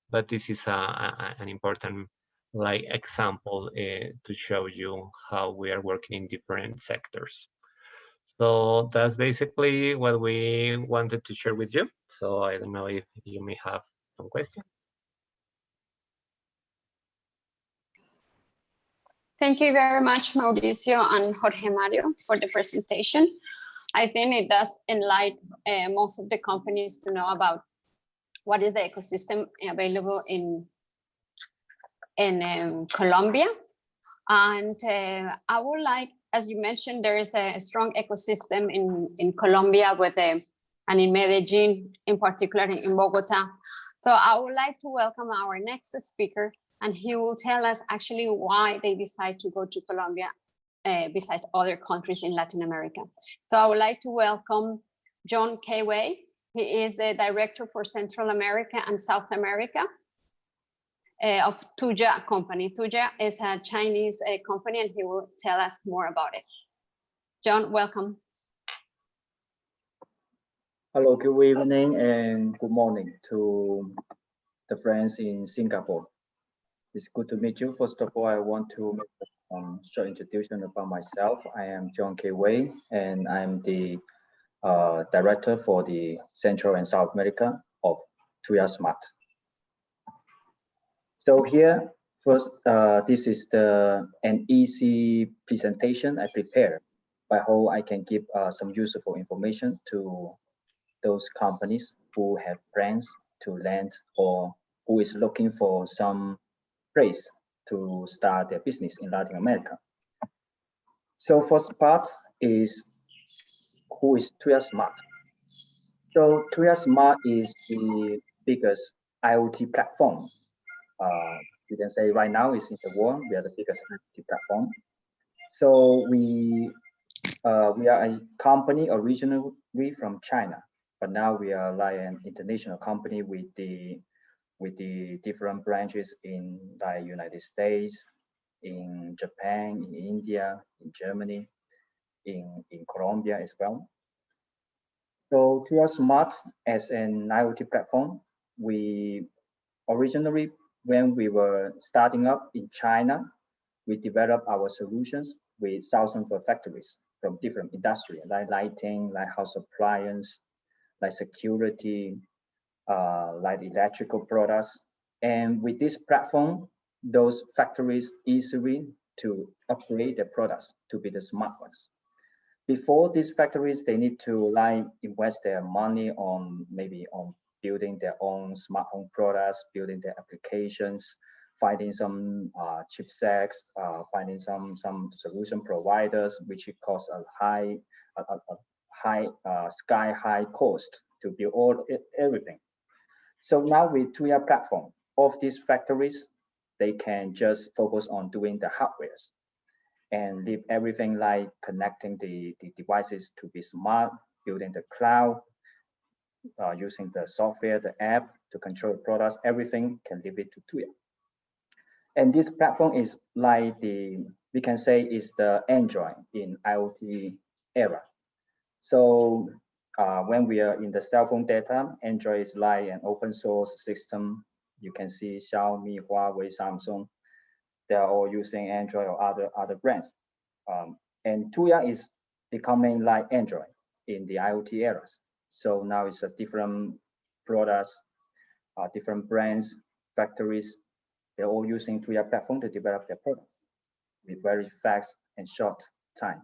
But this is an important like example to show you how we are working in different sectors. So that's basically what we wanted to share with you. So I don't know if you may have some questions. Thank you very much, Mauricio and Jorge Mario, for the presentation. I think it does enlighten most of the companies to know about what is the ecosystem available in Colombia. And I would like, as you mentioned, there is a strong ecosystem in Colombia with and in Medellin, in particular in Bogota. So I would like to welcome our next speaker, and he will tell us actually why they decide to go to Colombia besides other countries in Latin America. So I would like to welcome John K. Wei. He is the Director for Central America and South America of Tuya company. Tuya is a Chinese company, and he will tell us more about it. John, welcome. Hello, good evening and good morning to the friends in Singapore. It's good to meet you. First of all, I want to make a short introduction about myself. I am John K. Wei, and I'm the Director for the Central and South America of Tuya Smart. So here, first, this is an easy presentation I prepared. I hope I can give some useful information to those companies who have plans to land or who is looking for some place to start their business in Latin America. So first part is, who is Tuya Smart? So Tuya Smart is the biggest IoT platform. You can say right now is in the world, we are the biggest IoT platform. So we are a company originally from China, but now we are like an international company with the different branches in the United States, in Japan, in India, in Germany, in Colombia as well. So Tuya Smart as an IoT platform, we originally, when we were starting up in China, we developed our solutions with thousands of factories from different industries, like lighting, like house appliance, like security, like electrical products. And with this platform, those factories easily to upgrade their products to be the smart ones. Before these factories, they need to like invest their money on maybe on building their own smart home products, building their applications, finding some chipsets, finding some solution providers, which it costs a high sky high cost to build everything. So now with Tuya platform, of these factories, they can just focus on doing the hardwares and leave everything like connecting the devices to be smart, building the cloud, using the software, the app to control the products, everything can leave it to Tuya. And this platform is like we can say is the Android in IoT era. So when we are in the cell phone data, Android is like an open source system. You can see Xiaomi, Huawei, Samsung, they're all using Android or other brands. And Tuya is becoming like Android in the IoT eras. So now it's a different products, different brands, factories, they're all using Tuya platform to develop their products with very fast and short time.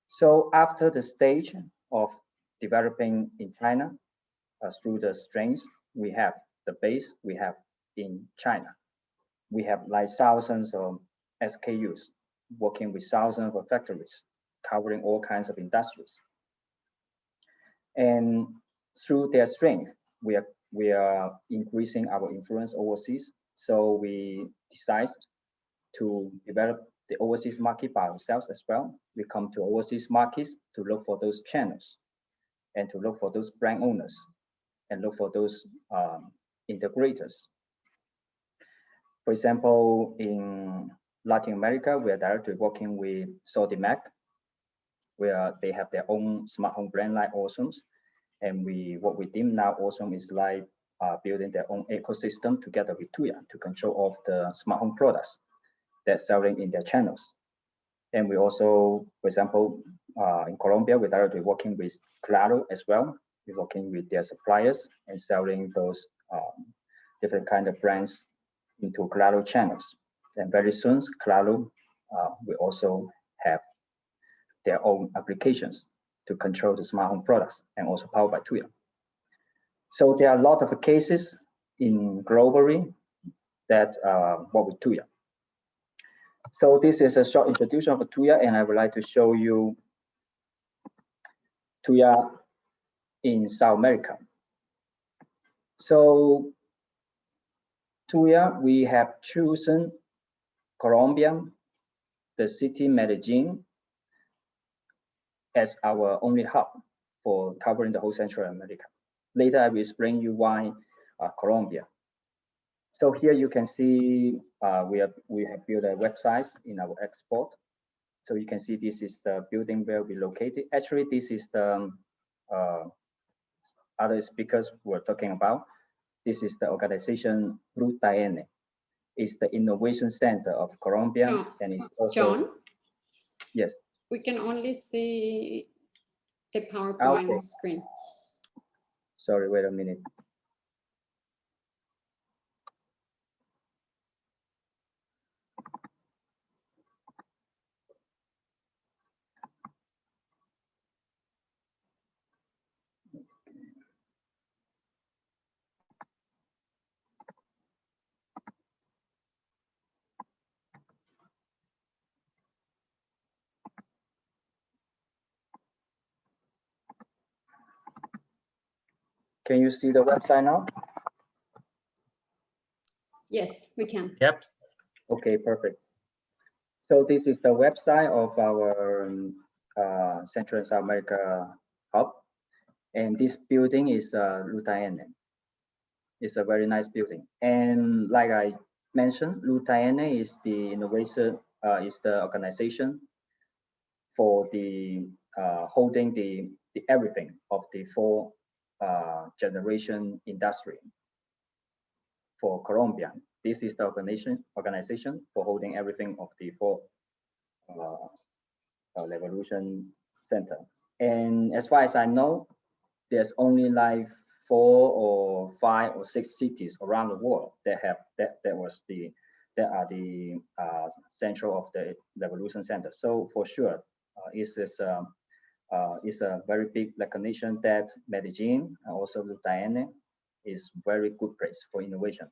So after the stage of developing in China, through the strengths, we have the base we have in China. We have like thousands of SKUs working with thousands of factories, covering all kinds of industries. And through their strength, we are increasing our influence overseas. So we decided to develop the overseas market by ourselves as well. We come to overseas markets to look for those channels and to look for those brand owners and look for those integrators. For example, in Latin America, we are directly working with Sodimac, where they have their own smart home brand like Awesomes. And we work with them now. Awesome is like building their own ecosystem together with Tuya to control all of the smart home products they're selling in their channels. And we also, for example, in Colombia, we're directly working with Claro as well. We're working with their suppliers and selling those different kind of brands into Claro channels. And very soon, Claro will also have their own applications to control the smart home products and also powered by Tuya. So there are a lot of cases in globally that work with Tuya. So this is a short introduction of Tuya, and I would like to show you Tuya in South America. So Tuya, we have chosen Colombia, the city Medellin, as our only hub for covering the whole Central America. Later, I will explain you why Colombia. So here you can see we have built a website in our export. So you can see this is the building where we located. Actually, this is the other speakers were talking about. This is the organization Ruta N. It's the innovation center of Colombia, and it's also John. Yes. We can only see the PowerPoint screen. Sorry, wait a minute. Can you see the website now? Yes, we can. Yep. Okay, perfect. So this is the website of our Central and South America hub. And this building is Ruta N. It's a very nice building. And like I mentioned, Ruta N is the innovation, is the organization for the holding the everything of the four generation industry for Colombia. This is the organization for holding everything of the four revolution center. And as far as I know, there's only like 4 or 5 or 6 cities around the world that have that are the central of the revolution center. So for sure, it's a very big recognition that Medellin and also Lutayenne is very good place for innovation.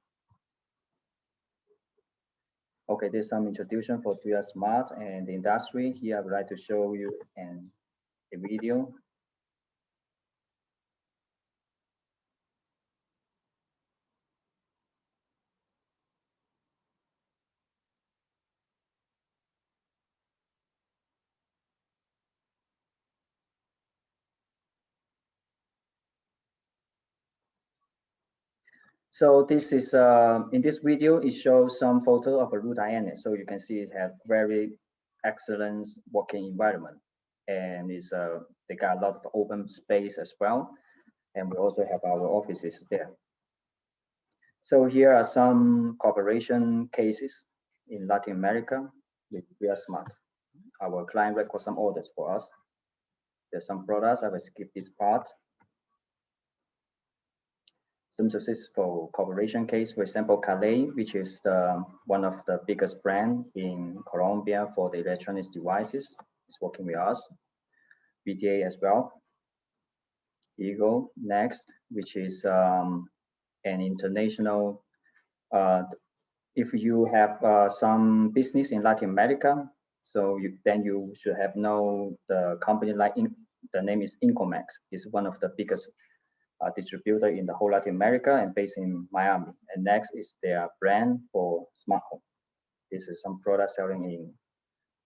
Okay, there's some introduction for 3R Smart and the industry. Here I would like to show you a video. So this is in this video, it shows some photo of a Lutayenne. So you can see it has very excellent working environment, and it's they got a lot of open space as well, and we also have our offices there. So here are some cooperation cases in Latin America with 3R Smart. Our client records some orders for us. There's some products. I will skip this part. Some successful cooperation case, for example, Calais, which is one of the biggest brand in Colombia for the electronics devices, is working with us. BTA as well. Eagle next, which is an international. If you have some business in Latin America, so then you should have know the company like the name is Incomex. It's one of the biggest distributor in the whole Latin America and based in Miami. And next is their brand for smart home. This is some product selling in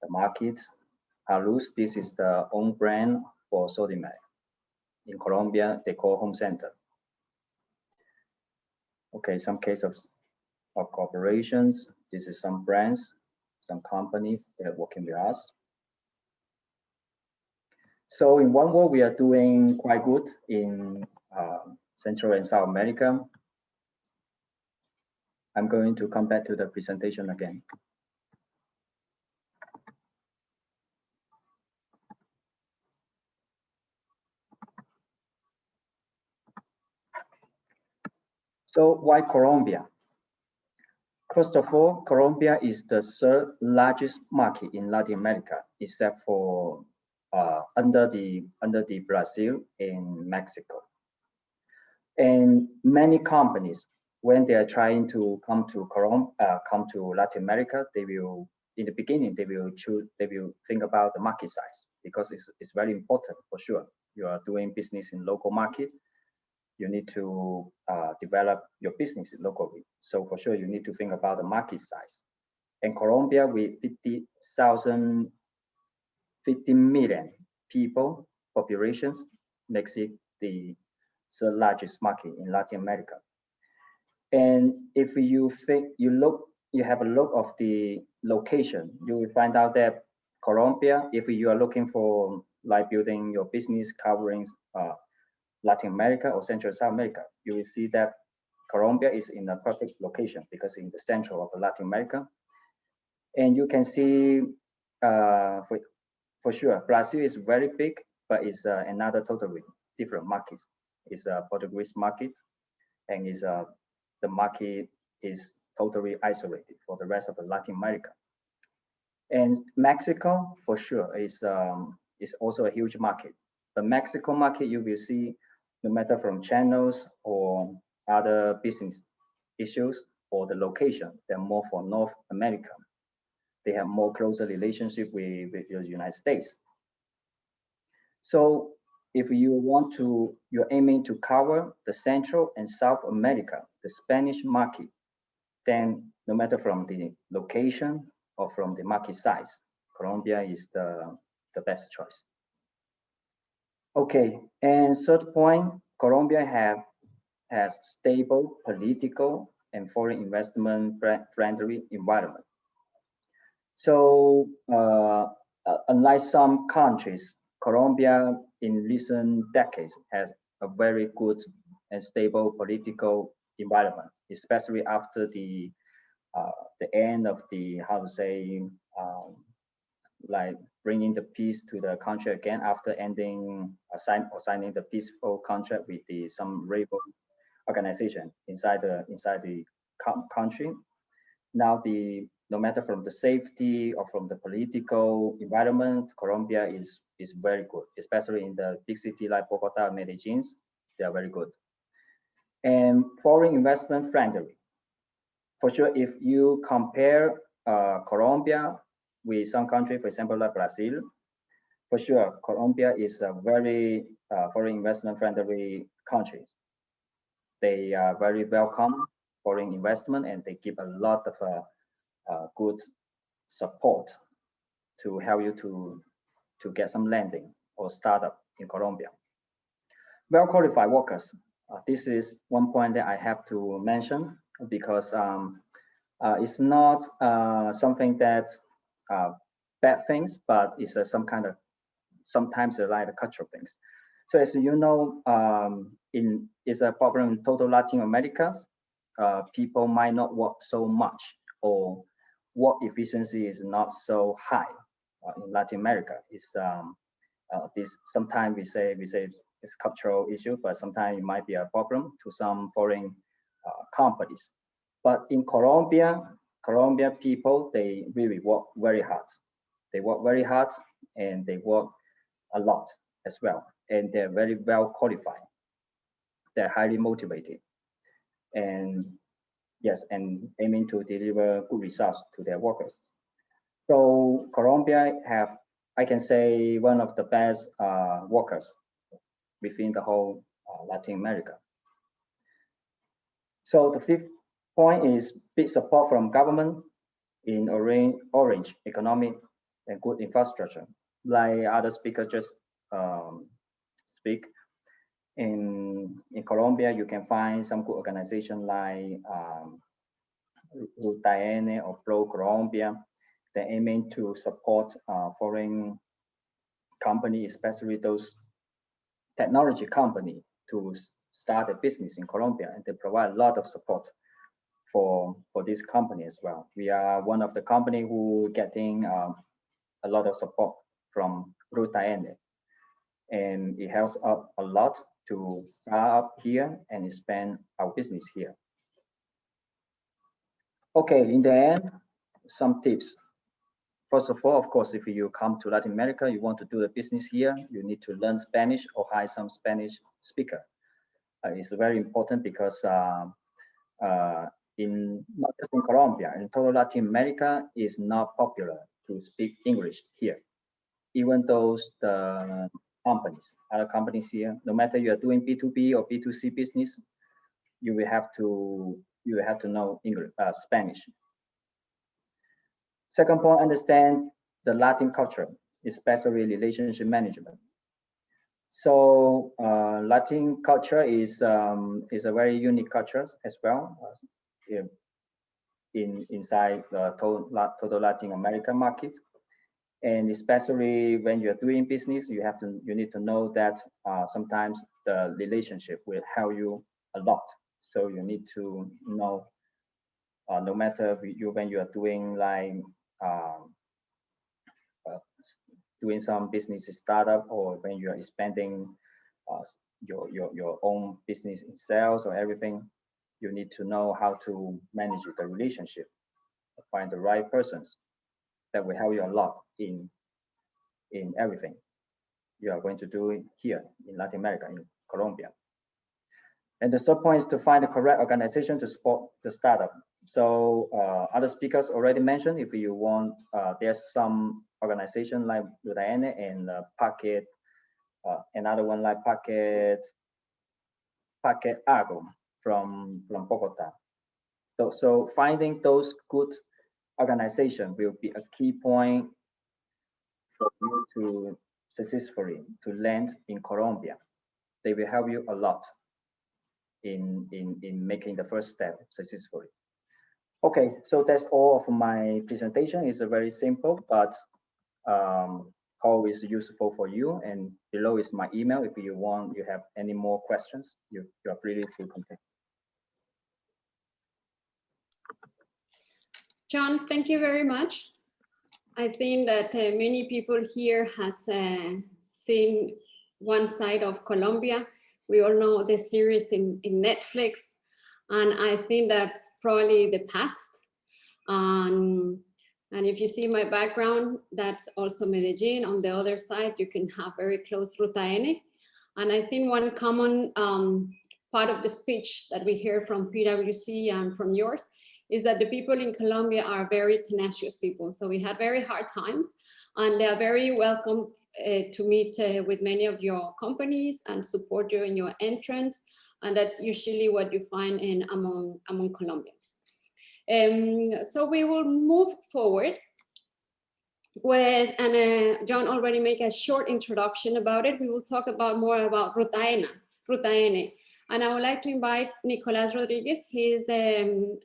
the market. Haluz, this is the own brand for Sodimac. In Colombia, they call Home Center. Okay, some case of corporations. This is some brands, some companies that are working with us. So in one word, we are doing quite good in Central and South America. I'm going to come back to the presentation again. So why Colombia? First of all, Colombia is the third largest market in Latin America, except for under the Brazil and Mexico. And many companies, when they are trying to come to Latin America, they will, in the beginning, they will think about the market size because it's very important for sure. You are doing business in local market, you need to develop your business locally. So for sure, you need to think about the market size. And Colombia with 50 million people populations makes it the third largest market in Latin America. And if you have a look of the location, you will find out that Colombia, if you are looking for like building your business covering Latin America or Central South America, you will see that Colombia is in a perfect location because in the central of Latin America. And you can see for sure, Brazil is very big, but it's another totally different market. It's a Portuguese market, and is the market is totally isolated for the rest of Latin America. And Mexico, for sure, is also a huge market. The Mexico market, you will see, no matter from channels or other business issues or the location, they're more for North America. They have more closer relationship with the United States. So if you're aiming to cover the Central and South America, the Spanish market, then no matter from the location or from the market size, Colombia is the best choice. Okay, and third point, Colombia has stable political and foreign investment friendly environment. So unlike some countries, Colombia in recent decades has a very good and stable political environment, especially after the end of the like bringing the peace to the country again after ending signing the peaceful contract with some rebel organization inside the country. Now no matter from the safety or from the political environment, Colombia is very good, especially in the big city like Bogota, Medellin. They are very good. And foreign investment friendly. For sure, if you compare Colombia with some country, for example, like Brazil, for sure, Colombia is a very foreign investment friendly country. They are very welcome foreign investment, and they give a lot of good support to help you to get some lending or startup in Colombia. Well qualified workers. This is one point that I have to mention because it's not something that bad things, but it's some kind of sometimes like the cultural things. So as you know, it's a problem in total Latin America. People might not work so much, or work efficiency is not so high in Latin America. It's this sometimes we say it's a cultural issue, but sometimes it might be a problem to some foreign companies. But in Colombia people, they really work very hard. They work very hard, and they work a lot as well, and they're very well qualified. They're highly motivated, and yes, and aiming to deliver good results to their workers. So Colombia have, I can say, one of the best workers within the whole Latin America. So the fifth point is big support from government in orange economic and good infrastructure. Like other speakers just speak, in Colombia, you can find some good organization like UTN or Pro Colombia. They're aiming to support foreign company, especially those technology company, to start a business in Colombia, and they provide a lot of support for this company as well. We are one of the company who getting a lot of support from Ruta N, and it helps us a lot to start up here and expand our business here. Okay, in the end, some tips. First of all, of course, if you come to Latin America, you want to do a business here, you need to learn Spanish or hire some Spanish speaker. It's very important because in not just in Colombia, in total Latin America, is not popular to speak English here. Even those the companies, other companies here, no matter you are doing B2B or B2C business, you will have to know English, Spanish. Second point, understand the Latin culture, especially relationship management. So Latin culture is a very unique culture as well inside the total Latin American market. And especially when you're doing business, you need to know that sometimes the relationship will help you a lot. So you need to know, no matter when you are doing like doing some business startup, or when you are expanding your own business in sales or everything, you need to know how to manage the relationship, find the right persons that will help you a lot in everything you are going to do here in Latin America, in Colombia. And the third point is to find the correct organization to support the startup. So other speakers already mentioned, if you want, there's some organization like Udn and Packet, another one like Packet Argo from Bogota. So finding those good organization will be a key point for you to successfully to land in Colombia. They will help you a lot in making the first step successfully. Okay, so that's all of my presentation. It's a very simple, but always useful for you. And below is my email. If you have any more questions, you are free to contact. John, thank you very much. I think that many people here has seen one side of Colombia. We all know the series in Netflix, and I think that's probably the past. And if you see my background, that's also Medellin. On the other side, you can have very close Ruta N. And I think one common part of the speech that we hear from PwC and from yours is that the people in Colombia are very tenacious people. So we had very hard times, and they are very welcome to meet with many of your companies and support you in your entrance. And that's usually what you find in among Colombians. So we will move forward with, and John already made a short introduction about it. We will talk about more about Ruta N. And I would like to invite Nicolas Rodriguez. He is the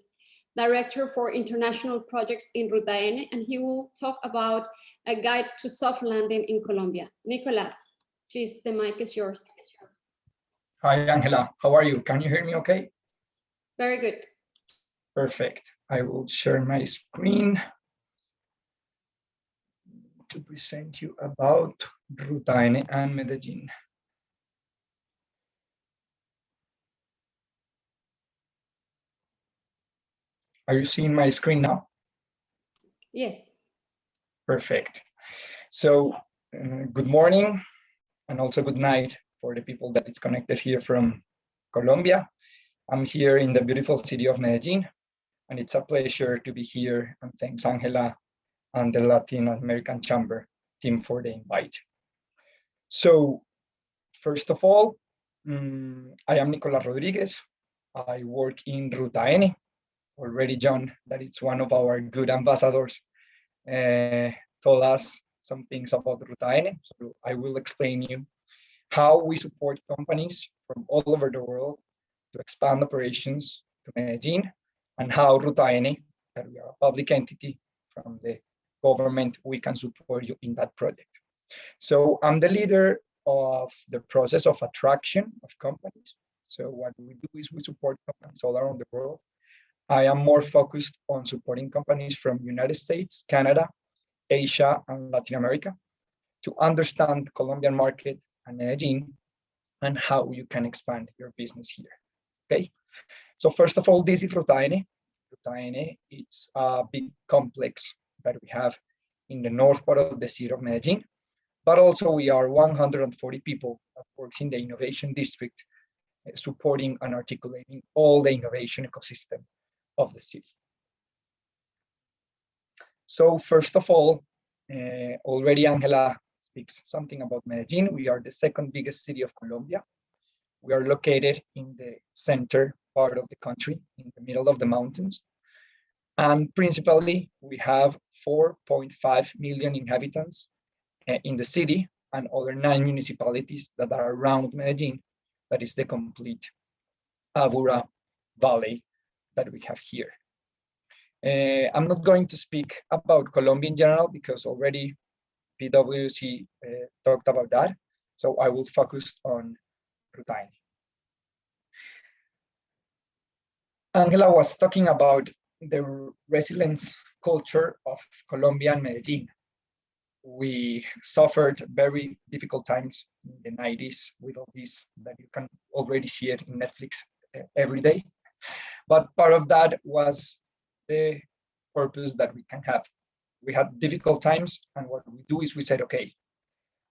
Director for International Projects in Ruta N, and he will talk about a guide to soft landing in Colombia. Nicolas, please, the mic is yours. Hi, Angela. How are you? Can you hear me okay? Very good. Perfect. I will share my screen to present you about Ruta N and Medellin. Are you seeing my screen now? Yes. Perfect. So good morning and also good night for the people that is connected here from Colombia. I'm here in the beautiful city of Medellin, and it's a pleasure to be here, and thanks Angela and the Latin American Chamber team for the invite. So first of all, I am Nicolas Rodriguez. I work in Ruta N. Already John, that it's one of our good ambassadors, told us some things about Ruta N. So I will explain you how we support companies from all over the world to expand operations to Medellin, and how Ruta N, that we are a public entity from the government, we can support you in that project. So I'm the leader of the process of attraction of companies. So what we do is we support companies all around the world. I am more focused on supporting companies from United States, Canada, Asia, and Latin America to understand the Colombian market and Medellin and how you can expand your business here. Okay. So first of all, this is Ruta N. Ruta N, it's a big complex that we have in the north part of the city of Medellin, but also we are 140 people that works in the innovation district, supporting and articulating all the innovation ecosystem of the city. So first of all, already Angela speaks something about Medellin. We are the second biggest city of Colombia. We are located in the center part of the country, in the middle of the mountains. And principally, we have 4.5 million inhabitants in the city and other 9 municipalities that are around Medellin. That is the complete Aburrá Valley that we have here. I'm not going to speak about Colombia in general because already PwC talked about that. So I will focus on Ruta N. Angela was talking about the resilience culture of Colombia and Medellin. We suffered very difficult times in the 90s with all this that you can already see it in Netflix every day. But part of that was the purpose that we can have. We had difficult times, and what we do is we said, okay,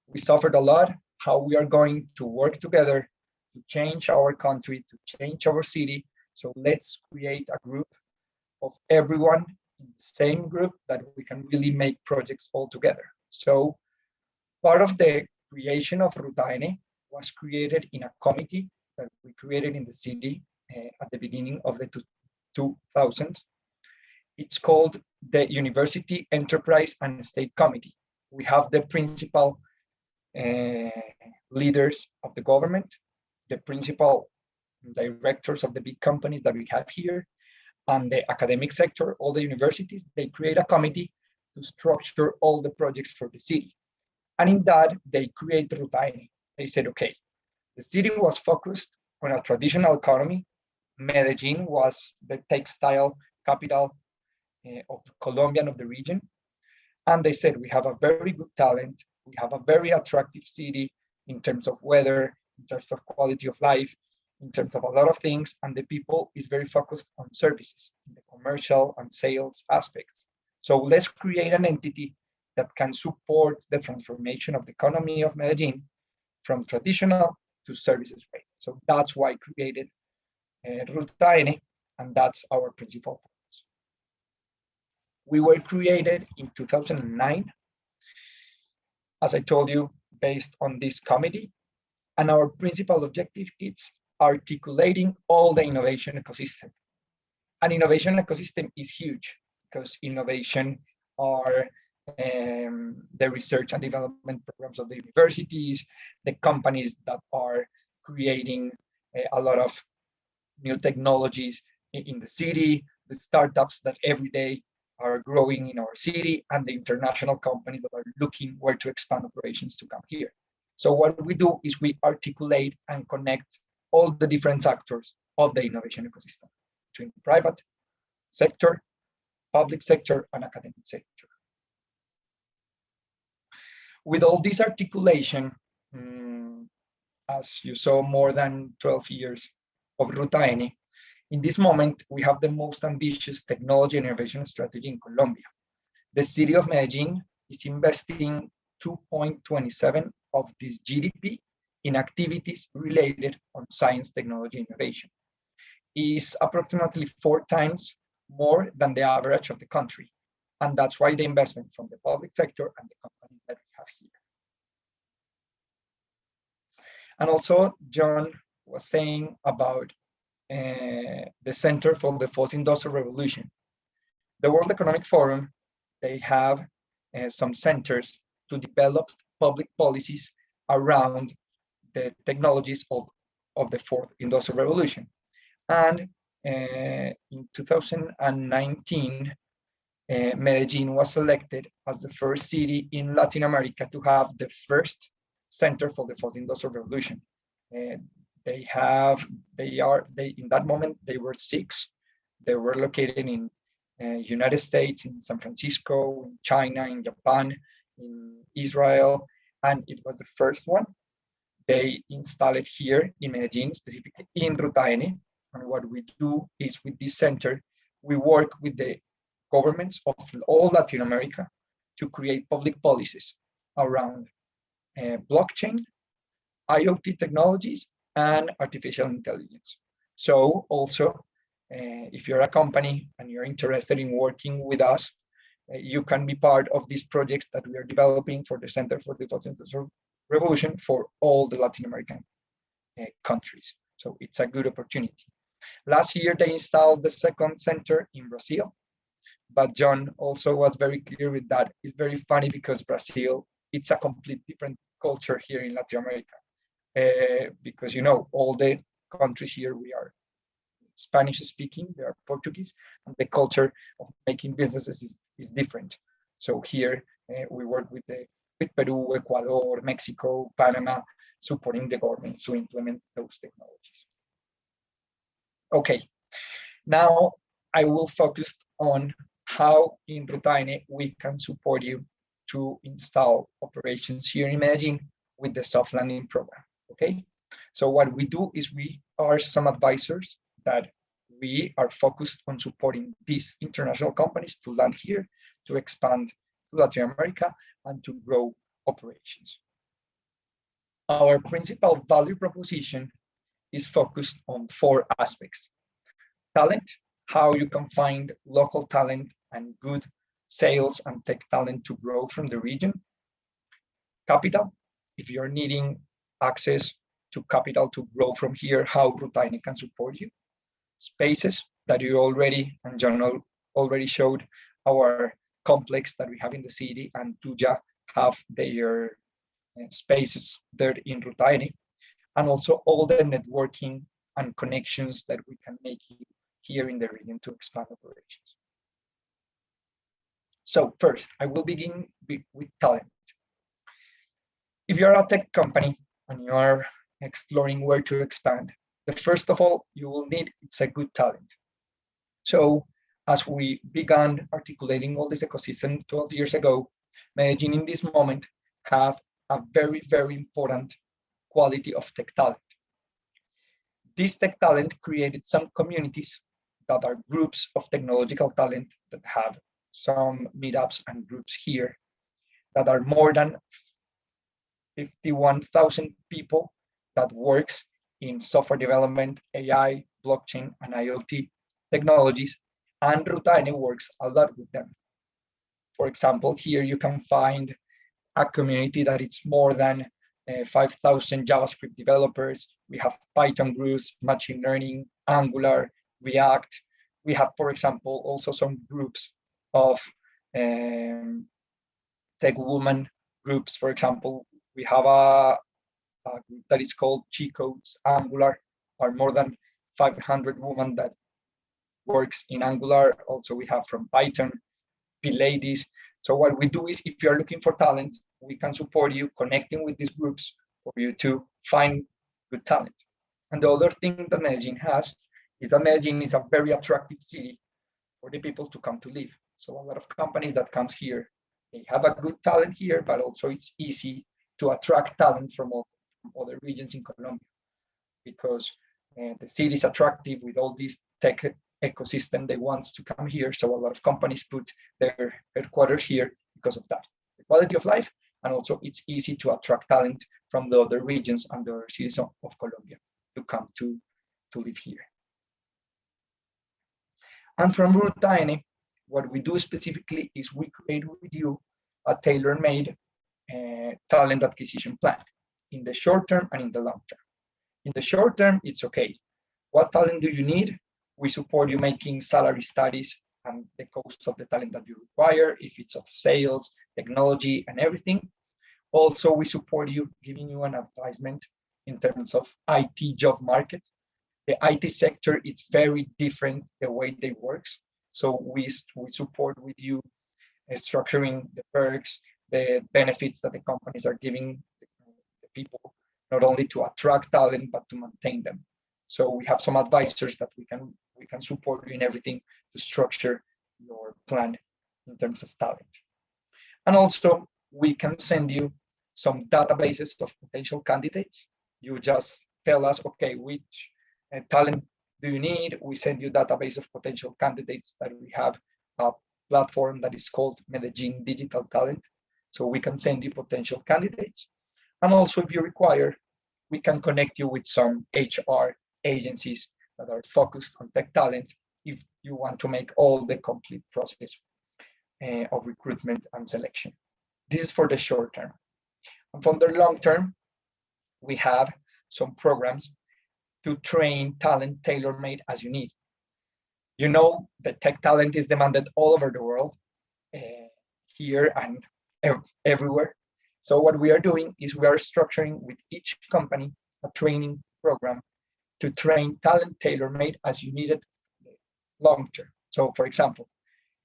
we suffered a lot, how we are going to work together to change our country, to change our city. So let's create a group of everyone in the same group that we can really make projects all together. So part of the creation of Ruta N was created in a committee that we created in the city at the beginning of the 2000s. It's called the University Enterprise and State Committee. We have the principal leaders of the government, the principal directors of the big companies that we have here, and the academic sector, all the universities. They create a committee to structure all the projects for the city. And in that, they create Ruta N. They said, okay, the city was focused on a traditional economy. Medellin was the textile capital of Colombian of the region. And they said, we have a very good talent, we have a very attractive city in terms of weather, in terms of quality of life, in terms of a lot of things, and the people is very focused on services, in the commercial and sales aspects. So let's create an entity that can support the transformation of the economy of Medellin from traditional to services based. So that's why I created Ruta N, and that's our principal purpose. We were created in 2009, as I told you, based on this committee, and our principal objective is articulating all the innovation ecosystem. An innovation ecosystem is huge because innovation are the research and development programs of the universities, the companies that are creating a lot of new technologies in the city, the startups that every day are growing in our city, and the international companies that are looking where to expand operations to come here. So what we do is we articulate and connect all the different actors of the innovation ecosystem between private sector, public sector, and academic sector. With all this articulation, as you saw, more than 12 years of Ruta N, in this moment, we have the most ambitious technology and innovation strategy in Colombia. The city of Medellin is investing 2.27 of this GDP in activities related on science, technology, innovation. Is approximately 4 times more than the average of the country. And that's why the investment from the public sector and the companies that we have here. And also, John was saying about the Center for the Post-Industrial Revolution. The World Economic Forum, they have some centers to develop public policies around the technologies of the fourth industrial revolution. And in 2019, Medellin was selected as the first city in Latin America to have the first center for the fourth industrial revolution. In that moment, they were 6. They were located in United States, in San Francisco, in China, in Japan, in Israel, and it was the first one. They installed it here in Medellin, specifically in Ruta N. And what we do is with this center, we work with the governments of all Latin America to create public policies around blockchain, IoT technologies, and artificial intelligence. So also, if you're a company and you're interested in working with us, you can be part of these projects that we are developing for the Center for the Fourth Industrial Revolution for all the Latin American countries. So it's a good opportunity. Last year, they installed the second center in Brazil, but John also was very clear with that. It's very funny because Brazil, it's a complete different culture here in Latin America. Because, you know, all the countries here, we are Spanish speaking, they are Portuguese, and the culture of making businesses is different. So here we work with Peru, Ecuador, Mexico, Panama, supporting the government to implement those technologies. Okay, now I will focus on how in Ruta N we can support you to install operations here in Medellin with the soft landing program, okay? So what we do is we are some advisors that we are focused on supporting these international companies to land here, to expand to Latin America, and to grow operations. Our principal value proposition is focused on 4 aspects. Talent, how you can find local talent and good sales and tech talent to grow from the region. Capital, if you're needing access to capital to grow from here, how Ruta N can support you. Spaces that you already, and John already showed our complex that we have in the city, and Tuya have their spaces there in Ruta N, and also all the networking and connections that we can make here in the region to expand operations. So first, I will begin with talent. If you're a tech company and you are exploring where to expand, the first of all you will need is a good talent. So as we began articulating all this ecosystem 12 years ago, Medellin in this moment have a very, very important quality of tech talent. This tech talent created some communities that are groups of technological talent that have some meetups and groups here that are more than 51,000 people that works in software development, AI, blockchain, and IoT technologies, and Rutaine works a lot with them. For example, here you can find a community that it's more than 5,000 JavaScript developers. We have Python groups, machine learning, Angular, React. We have, for example, also some groups of tech woman groups. For example, we have a group that is called Chico's Angular, are more than 500 women that works in Angular. Also, we have from Python, P-Ladies. So what we do is, if you are looking for talent, we can support you connecting with these groups for you to find good talent. And the other thing that Medellin has is that Medellin is a very attractive city for the people to come to live. So a lot of companies that comes here, they have a good talent here, but also it's easy to attract talent from other regions in Colombia, because the city is attractive with all this tech ecosystem. They want to come here. So a lot of companies put their headquarters here because of that. The quality of life, and also it's easy to attract talent from the other regions and the other cities of Colombia to come to live here. And from Rutaine, what we do specifically is we create with you a tailor-made talent acquisition plan in the short term and in the long term. In the short term, it's okay. What talent do you need? We support you making salary studies and the cost of the talent that you require, if it's of sales, technology, and everything. Also, we support you, giving you an advisement in terms of IT job market. The IT sector, it's very different the way they works. So we support with you structuring the perks, the benefits that the companies are giving the people, not only to attract talent, but to maintain them. So we have some advisors that we can support you in everything to structure your plan in terms of talent. And also, we can send you some databases of potential candidates. You just tell us, okay, which talent do you need? We send you database of potential candidates that we have a platform that is called Medellin Digital Talent. So we can send you potential candidates. And also, if you require, we can connect you with some HR agencies that are focused on tech talent if you want to make all the complete process of recruitment and selection. This is for the short term. And for the long term, we have some programs to train talent tailor-made as you need. You know, the tech talent is demanded all over the world, here and everywhere. So what we are doing is we are structuring with each company a training program to train talent tailor-made as you need it long term. So for example,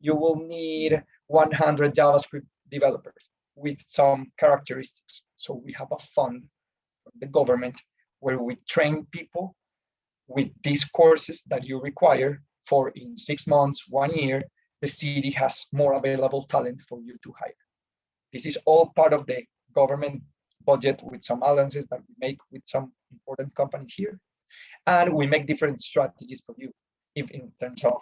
you will need 100 JavaScript developers with some characteristics. So we have a fund from the government where we train people with these courses that you require for in 6 months, 1 year, the city has more available talent for you to hire. This is all part of the government budget with some allowances that we make with some important companies here. And we make different strategies for you in terms of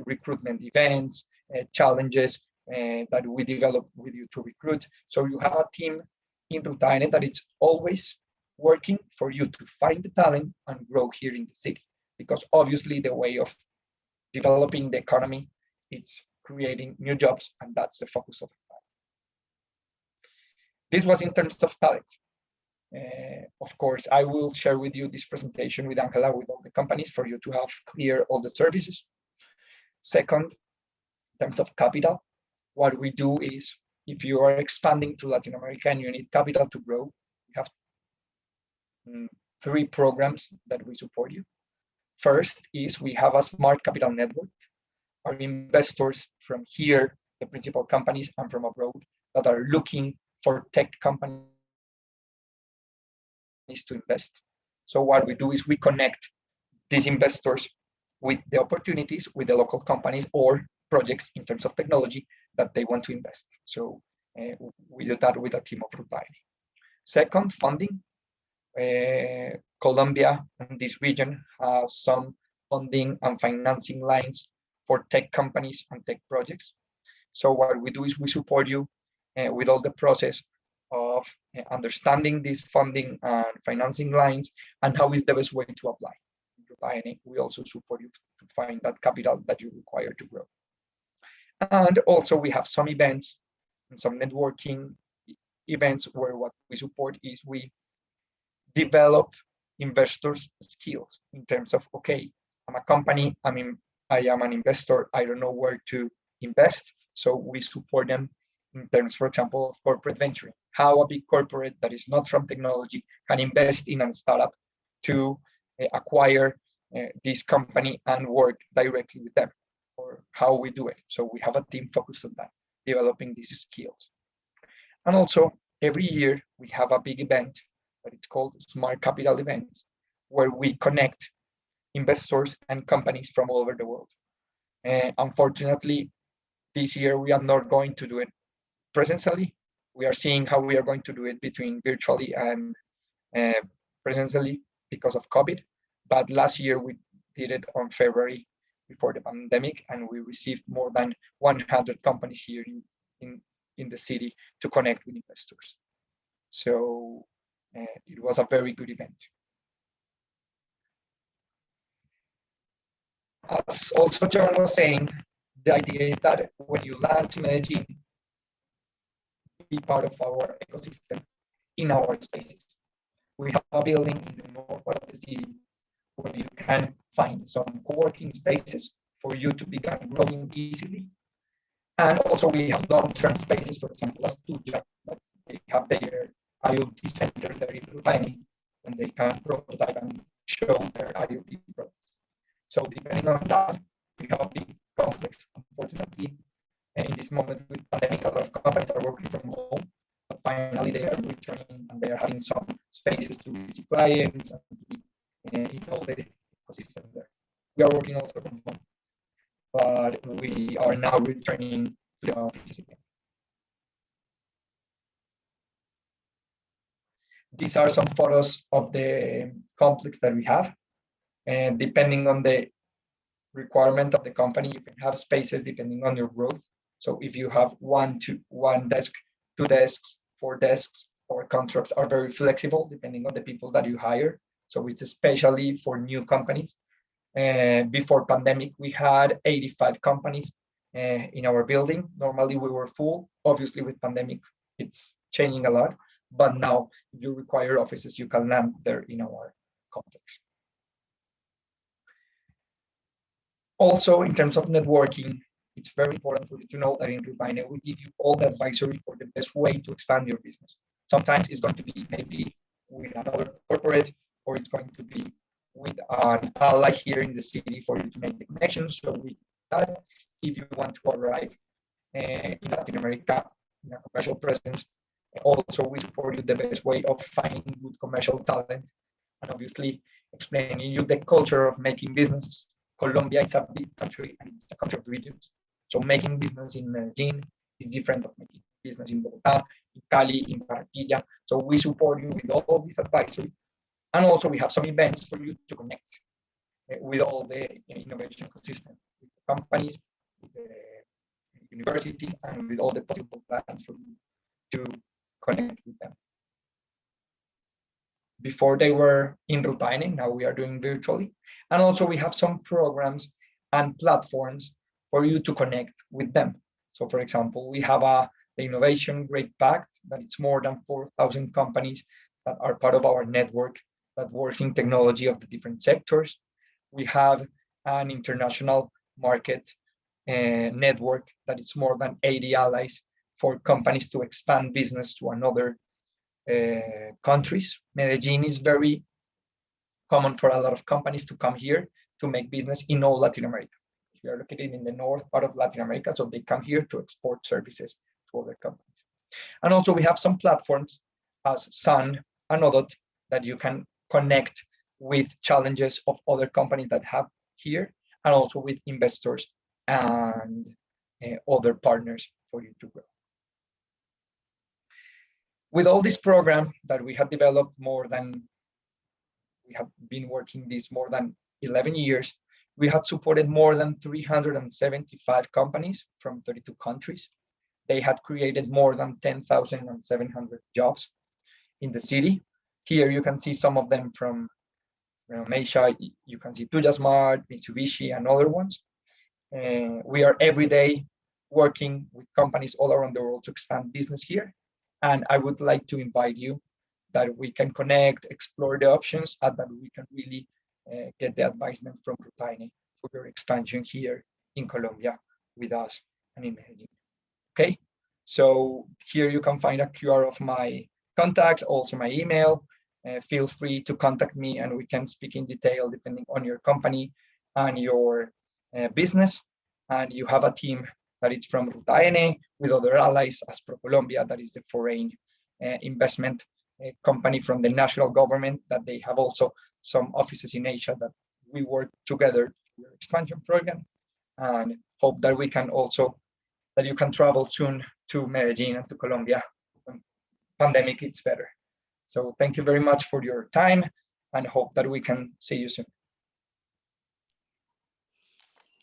recruitment events, challenges that we develop with you to recruit. So you have a team in Rutaine that is always working for you to find the talent and grow here in the city. Because obviously the way of developing the economy, it's creating new jobs, and that's the focus of it. This was in terms of talent. Of course, I will share with you this presentation with Angela with all the companies for you to have clear all the services. Second, in terms of capital, what we do is if you are expanding to Latin America and you need capital to grow, we have 3 programs that we support you. First is we have a smart capital network. Our investors from here, the principal companies, and from abroad that are looking for tech companies to invest. So what we do is we connect these investors with the opportunities with the local companies or projects in terms of technology that they want to invest. So We do that with a team of Rutaine. Second, funding. Colombia and this region has some funding and financing lines for tech companies and tech projects. So what we do is we support you with all the process of understanding these funding and financing lines and how is the best way to apply. We also support you to find that capital that you require to grow. And also we have some events and some networking events where what we support is we develop investors' skills in terms of, okay, I'm a company, I am an investor, I don't know where to invest. So we support them in terms, for example, of corporate venturing, how a big corporate that is not from technology can invest in a startup to acquire this company and work directly with them, or how we do it. So we have a team focused on that, developing these skills. And also every year we have a big event that it's called Smart Capital Events, where we connect investors and companies from all over the world. Unfortunately, this year we are not going to do it presentially. We are seeing how we are going to do it between virtually and presentially because of COVID. But last year we did it on February before the pandemic, and we received more than 100 companies here in the city to connect with investors. So it was a very good event. As also John was saying, the idea is that when you land to Medellin, be part of our ecosystem in our spaces. We have a building in the north part of the city where you can find some co-working spaces for you to begin growing easily. And also we have long-term spaces, for example, as Tuja, that they have their IoT center there in Rutaine, and they can prototype and show their IoT products. So depending on that, we have a big complex. Unfortunately, in this moment with pandemic, a lot of companies are working from home, but finally they are returning and they are having some spaces to visit clients and to be in all the ecosystem there. We are working also from home, but we are now returning to the office again. These are some photos of the complex that we have, and depending on the requirement of the company, you can have spaces depending on your growth. So if you have one desk, 2 desks, 4 desks, our contracts are very flexible depending on the people that you hire. So it's especially for new companies. Before pandemic, we had 85 companies in our building. Normally we were full. Obviously with pandemic, it's changing a lot. But now if you require offices, you can land there in our complex. Also, in terms of networking, it's very important for you to know that in Rutaine, we give you all the advisory for the best way to expand your business. Sometimes it's going to be maybe with another corporate, or it's going to be with an ally here in the city for you to make the connections. So with that, if you want to arrive in Latin America in a commercial presence, also we support you the best way of finding good commercial talent, and obviously explaining you the culture of making business. Colombia is a big country and it's a country of regions. So making business in Medellin is different from making business in Bogota, in Cali, in Barranquilla. So we support you with all this advisory. And also we have some events for you to connect with all the innovation ecosystem, with the companies, with the universities, and with all the possible plans for you to connect with them. Before they were in Rutaine, now we are doing virtually. And also we have some programs and platforms for you to connect with them. So for example, we have the Innovation Great Pact, that it's more than 4,000 companies that are part of our network that work in technology of the different sectors. We have an international market network that it's more than 80 allies for companies to expand business to another countries. Medellin is very common for a lot of companies to come here to make business in all Latin America. We are located in the north part of Latin America, so they come here to export services to other companies. And also we have some platforms as Sun and Odot that you can connect with challenges of other companies that have here, and also with investors and other partners for you to grow. with all this program that we have developed we have been working this more than 11 years, we had supported more than 375 companies from 32 countries. They had created more than 10,700 jobs in the city. Here you can see some of them from Asia. You can see Tuya Smart, Mitsubishi, and other ones. We are every day working with companies all around the world to expand business here. And I would like to invite you that we can connect, explore the options, and that we can really get the advisement from Rutaine for your expansion here in Colombia with us and in Medellin. Okay, so here you can find a QR of my contact, also my email. Feel free to contact me and we can speak in detail depending on your company and your business. And you have a team that is from Rutaine with other allies as ProColombia, that is the foreign investment company from the national government, that they have also some offices in Asia that we work together for your expansion program, and hope that we can also, that you can travel soon to Medellin and to Colombia when pandemic it's better. So thank you very much for your time and hope that we can see you soon.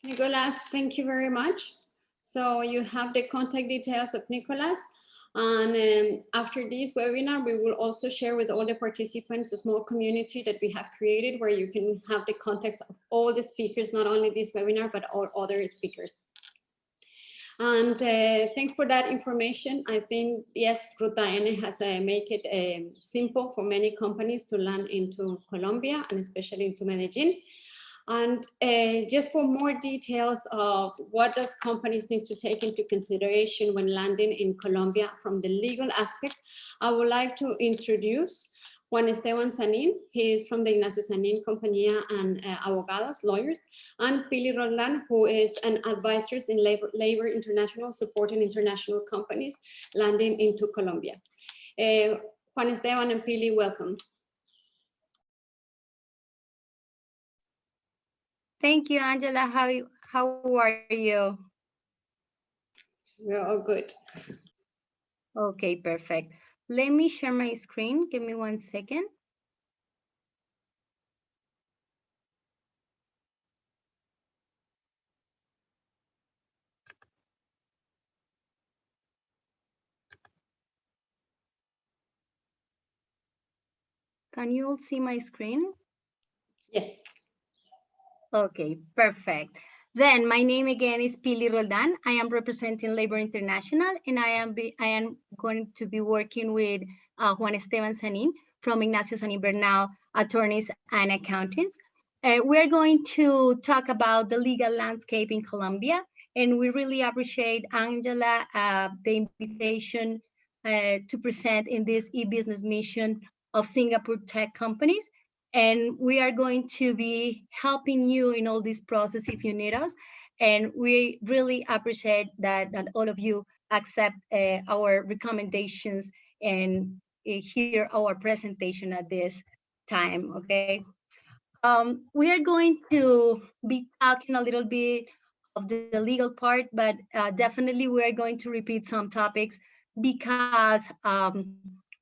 Nicolas, thank you very much. So you have the contact details of Nicolas. And after this webinar, we will also share with all the participants a small community that we have created where you can have the context of all the speakers, not only this webinar, but all other speakers. And thanks for that information. I think, yes, Rutaine has make it simple for many companies to land into Colombia and especially into Medellin. And just for more details of what does companies need to take into consideration when landing in Colombia from the legal aspect, I would like to introduce Juan Esteban Sanin. He is from the Ignacio Sanin Compañía and Abogados, lawyers, and Pili Roldán, who is an advisor in Labor International, supporting international companies landing into Colombia. Juan Esteban and Pili, welcome. Thank you, Angela. How are you? We're all good. Okay, perfect. Let me share my screen. Give me 1 second. Can you all see my screen? Yes. Okay, perfect. Then my name again is Pili Roldan. I am representing Labor International, and I am going to be working with Juan Esteban Sanin from Ignacio Sanin Bernal Attorneys and Accountants. We're going to talk about the legal landscape in Colombia, and we really appreciate Angela the invitation to present in this e-business mission of Singapore tech companies. And we are going to be helping you in all this process if you need us. And we really appreciate that all of you accept our recommendations and hear our presentation at this time, okay? We are going to be talking a little bit of the legal part, but definitely we are going to repeat some topics because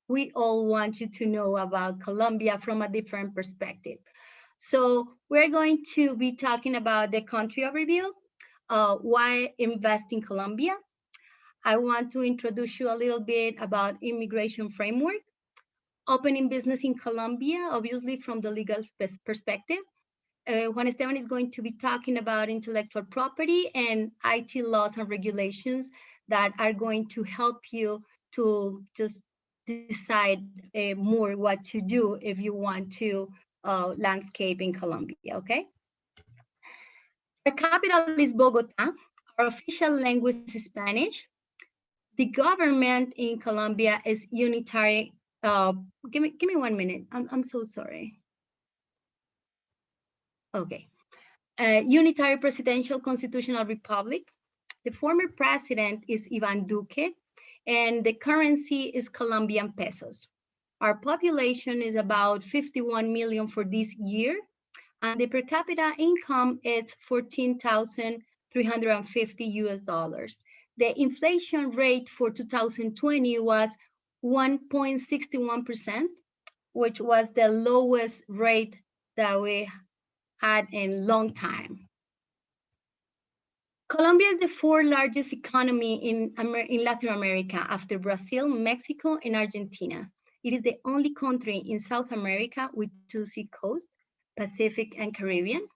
we all want you to know about Colombia from a different perspective. So we're going to be talking about the country overview, why invest in Colombia. I want to introduce you a little bit about immigration framework, opening business in Colombia, obviously from the legal perspective. Juan Esteban is going to be talking about intellectual property and IT laws and regulations that are going to help you to just decide more what to do if you want to landscape in Colombia, okay? Our capital is Bogota. Our official language is Spanish. The government in Colombia is unitary. Give me 1 minute. I'm so sorry. Okay. Unitary Presidential Constitutional Republic. The former president is Ivan Duque, and the currency is Colombian pesos. Our population is about 51 million for this year, and the per capita income is $14,350 US. The inflation rate for 2020 was 1.61%, which was the lowest rate that we had in long time. Colombia is the fourth largest economy in Latin America after Brazil, Mexico, and Argentina. It is the only country in South America with two sea coasts, Pacific and Caribbean,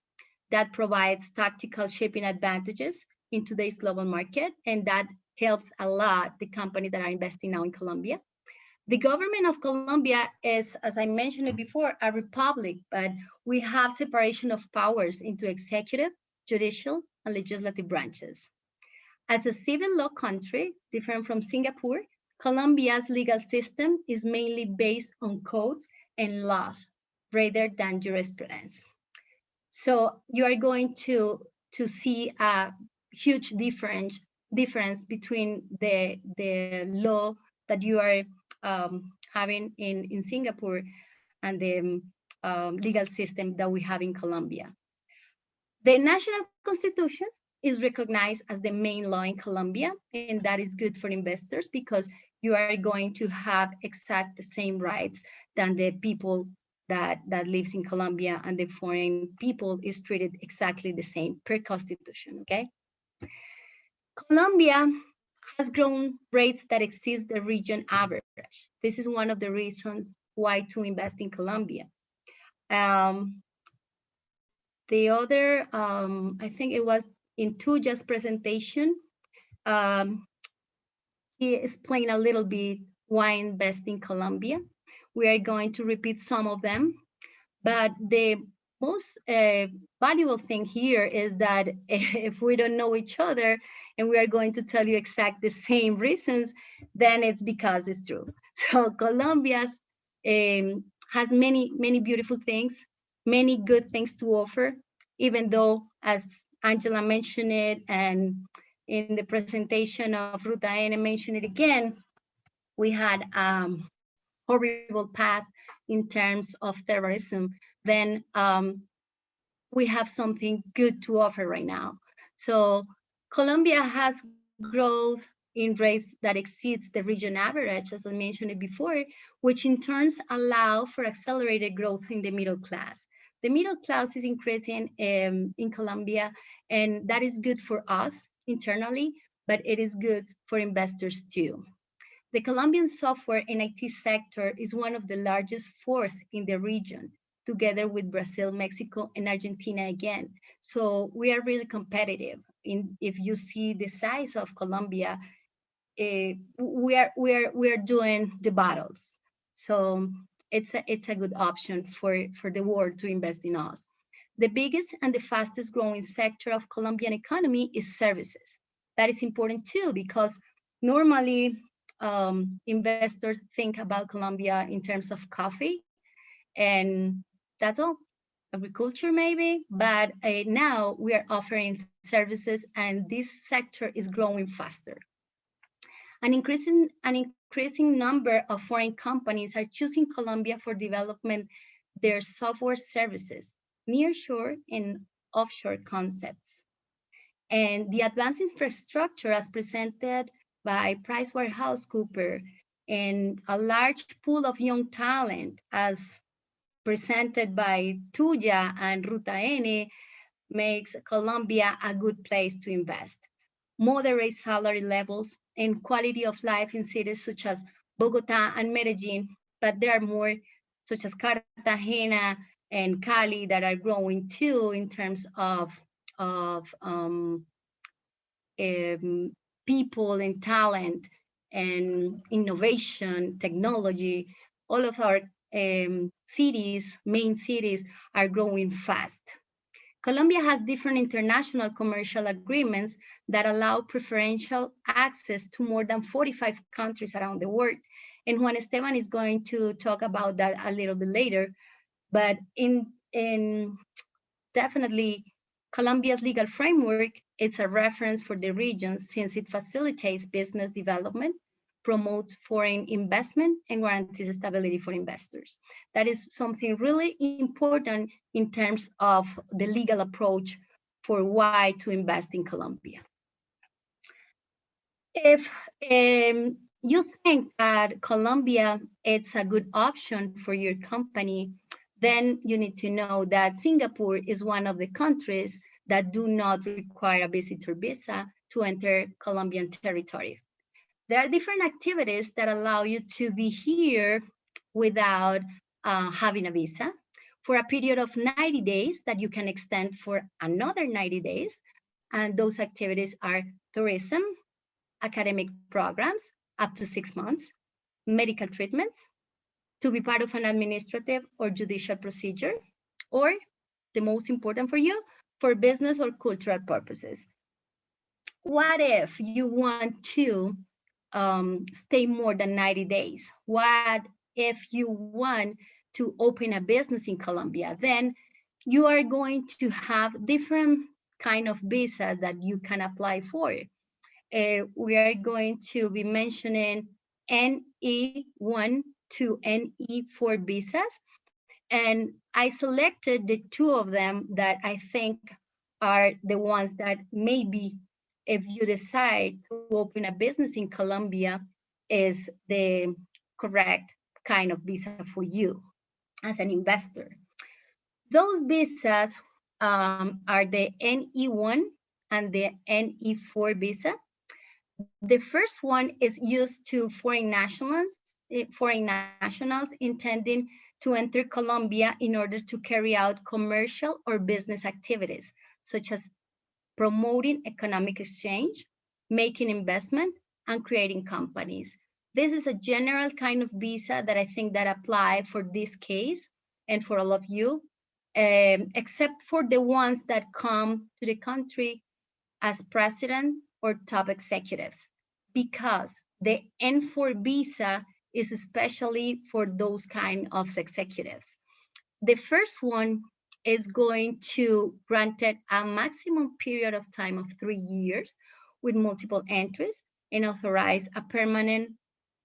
that provides tactical shipping advantages in today's global market, and that helps a lot the companies that are investing now in Colombia. The government of Colombia is, as I mentioned it before, a republic, but we have separation of powers into executive, judicial, and legislative branches. As a civil law country, different from Singapore, Colombia's legal system is mainly based on codes and laws rather than jurisprudence. So you are going to see a huge difference between the law that you are having in Singapore and the legal system that we have in Colombia. The national constitution is recognized as the main law in Colombia, and that is good for investors because you are going to have exact the same rights than the people that lives in Colombia, and the foreign people is treated exactly the same per constitution, okay? Colombia has grown rates that exceeds the region average. This is one of the reasons why to invest in Colombia. The other, I think it was in Tuja's presentation, he explained a little bit why invest in Colombia. We are going to repeat some of them, but the most valuable thing here is that if we don't know each other and we are going to tell you exact the same reasons, then it's because it's true. So Colombia has many beautiful things, many good things to offer, even though, as Angela mentioned it, and in the presentation of Ruta N mentioned it again, we had horrible past in terms of terrorism, then we have something good to offer right now. So Colombia has growth in rates that exceeds the region average, as I mentioned it before, which in turn allow for accelerated growth in the middle class. The middle class is increasing in Colombia, and that is good for us internally, but it is good for investors too. The Colombian software and IT sector is one of the largest, fourth in the region, together with Brazil, Mexico, and Argentina again. So we are really competitive. If you see the size of Colombia, we are doing the battles. So it's a good option for the world to invest in us. The biggest and the fastest growing sector of Colombian economy is services. That is important too, because normally investors think about Colombia in terms of coffee, and that's all. Agriculture maybe, but now we are offering services, and this sector is growing faster. An increasing number of foreign companies are choosing Colombia for development their software services, nearshore and offshore concepts. And the advanced infrastructure as presented by PricewaterhouseCoopers and a large pool of young talent as presented by Tuya and Ruta N makes Colombia a good place to invest. Moderate salary levels and quality of life in cities such as Bogota and Medellin, but there are more such as Cartagena and Cali that are growing too in terms of people and talent and innovation, technology. All of our cities, main cities, are growing fast. Colombia has different international commercial agreements that allow preferential access to more than 45 countries around the world. And Juan Esteban is going to talk about that a little bit later. But definitely, Colombia's legal framework, it's a reference for the region since it facilitates business development, promotes foreign investment, and guarantees stability for investors. That is something really important in terms of the legal approach for why to invest in Colombia. If you think that Colombia it's a good option for your company, then you need to know that Singapore is one of the countries that do not require a visitor visa to enter Colombian territory. There are different activities that allow you to be here without having a visa for a period of 90 days that you can extend for another 90 days. And those activities are tourism, academic programs up to 6 months, medical treatments, to be part of an administrative or judicial procedure, or the most important for you, for business or cultural purposes. What if you want to stay more than 90 days? What if you want to open a business in Colombia? Then you are going to have different kind of visas that you can apply for. We are going to be mentioning NE1 to NE4 visas. And I selected the two of them that I think are the ones that maybe if you decide to open a business in Colombia is the correct kind of visa for you as an investor. Those visas are the NE1 and the NE4 visa. The first one is used to foreign nationals intending to enter Colombia in order to carry out commercial or business activities, such as promoting economic exchange, making investment, and creating companies. This is a general kind of visa that I think that apply for this case and for all of you, except for the ones that come to the country as president or top executives, because the N4 visa is especially for those kind of executives. The first one is going to grant it a maximum period of time of 3 years with multiple entries and authorize a permanent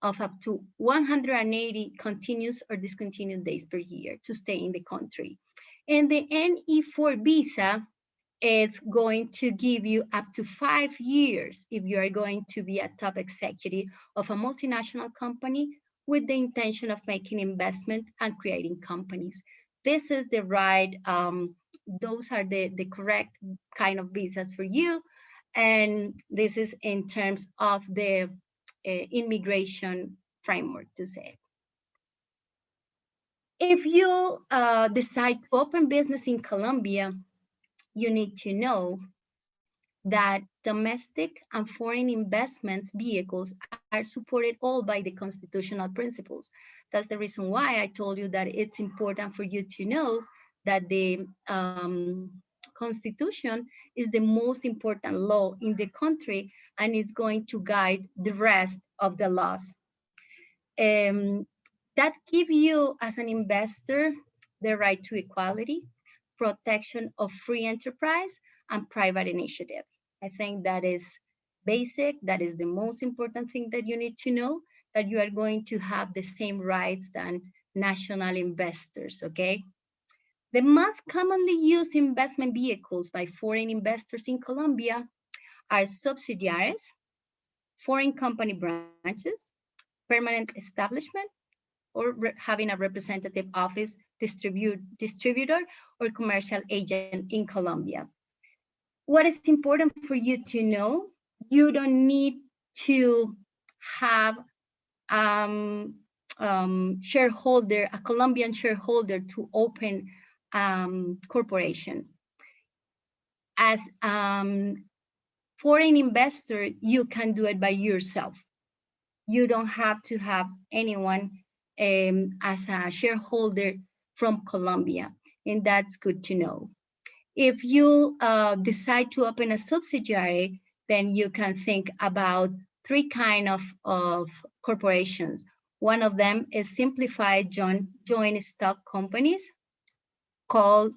of up to 180 continuous or discontinued days per year to stay in the country. And the NE4 visa is going to give you up to 5 years if you are going to be a top executive of a multinational company with the intention of making investment and creating companies. This is the right, those are the correct kind of visas for you. And this is in terms of the immigration framework to say. If you decide to open business in Colombia, you need to know that domestic and foreign investments vehicles are supported all by the constitutional principles. That's the reason why I told you that it's important for you to know that the Constitution is the most important law in the country, and it's going to guide the rest of the laws. That give you as an investor the right to equality, protection of free enterprise, and private initiative. I think that is basic. That is the most important thing that you need to know, that you are going to have the same rights than national investors, okay? The most commonly used investment vehicles by foreign investors in Colombia are subsidiaries, foreign company branches, permanent establishment, or having a representative office, distributor, or commercial agent in Colombia. What is important for you to know, you don't need to have shareholder, a Colombian shareholder to open corporation. As foreign investor, you can do it by yourself. You don't have to have anyone as a shareholder from Colombia, and that's good to know. If you decide to open a subsidiary, then you can think about 3 kinds of corporations. One of them is simplified joint stock companies called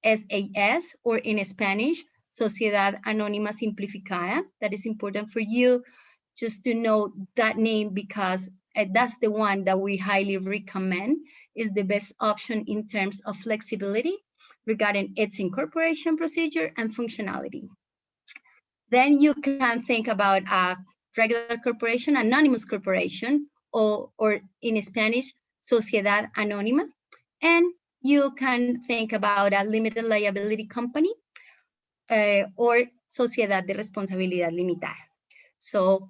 SAS, or in Spanish, Sociedad Anónima Simplificada. That is important for you just to know that name, because that's the one that we highly recommend, is the best option in terms of flexibility regarding its incorporation procedure and functionality. Then you can think about a regular corporation, anonymous corporation, or in Spanish, sociedad anónima. And you can think about a limited liability company or sociedad de responsabilidad limitada. So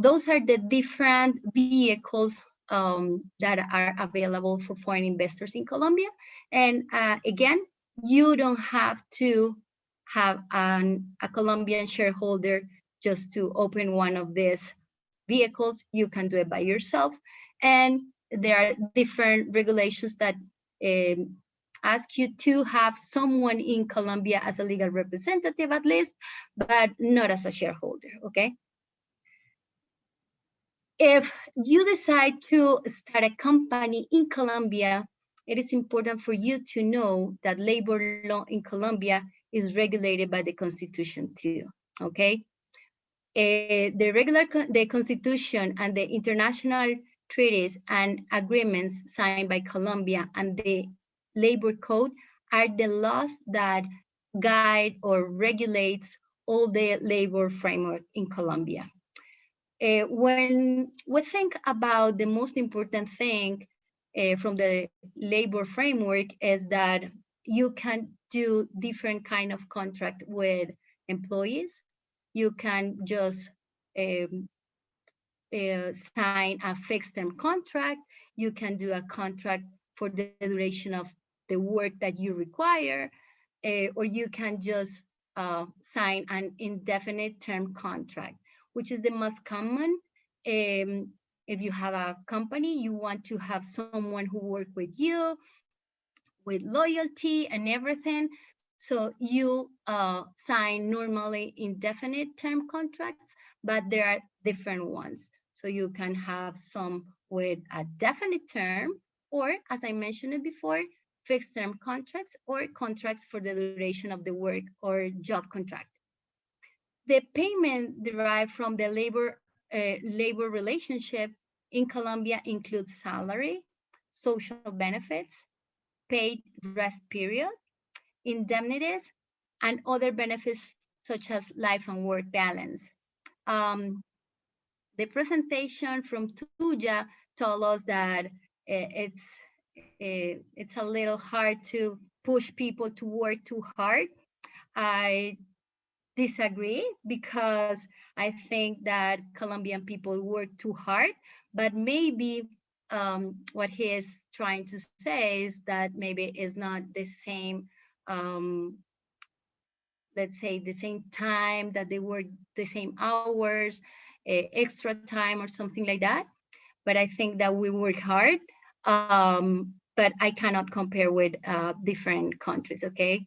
those are the different vehicles that are available for foreign investors in Colombia. And again, you don't have to have a Colombian shareholder just to open one of these vehicles. You can do it by yourself. And there are different regulations that ask you to have someone in Colombia as a legal representative at least, but not as a shareholder, okay? If you decide to start a company in Colombia, it is important for you to know that labor law in Colombia is regulated by the Constitution too, okay? The Constitution and the international treaties and agreements signed by Colombia and the labor code are the laws that guide or regulates all the labor framework in Colombia. When we think about the most important thing from the labor framework is that you can do different kind of contract with employees. You can just sign a fixed term contract. You can do a contract for the duration of the work that you require, or you can just sign an indefinite term contract, which is the most common. If you have a company, you want to have someone who work with you with loyalty and everything. So you sign normally indefinite term contracts, but there are different ones. So you can have some with a definite term, or as I mentioned it before, fixed term contracts or contracts for the duration of the work or job contract. The payment derived from the labor relationship in Colombia includes salary, social benefits, paid rest period, indemnities, and other benefits such as life and work balance. The presentation from Tuya told us that it's a little hard to push people to work too hard. I disagree because I think that Colombian people work too hard, but maybe what he is trying to say is that maybe it's not the same, let's say the same time that they work, the same hours, extra time or something like that. But I think that we work hard, but I cannot compare with different countries, okay?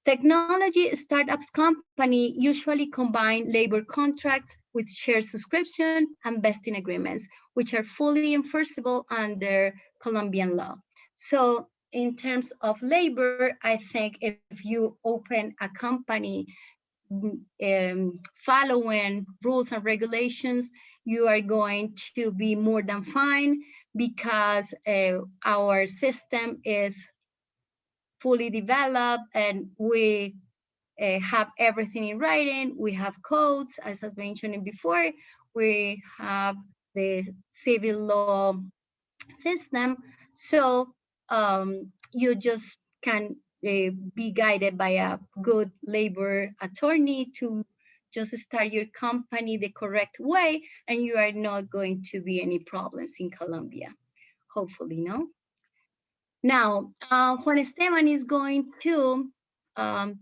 Technology startups company usually combine labor contracts with shared subscription and vesting agreements, which are fully enforceable under Colombian law. So in terms of labor, I think if you open a company following rules and regulations, you are going to be more than fine because our system is fully developed and we have everything in writing. We have codes, as I was mentioning before. We have the civil law system. So you just can be guided by a good labor attorney to just start your company the correct way, and you are not going to be any problems in Colombia, hopefully, no? Now, Juan Esteban is going to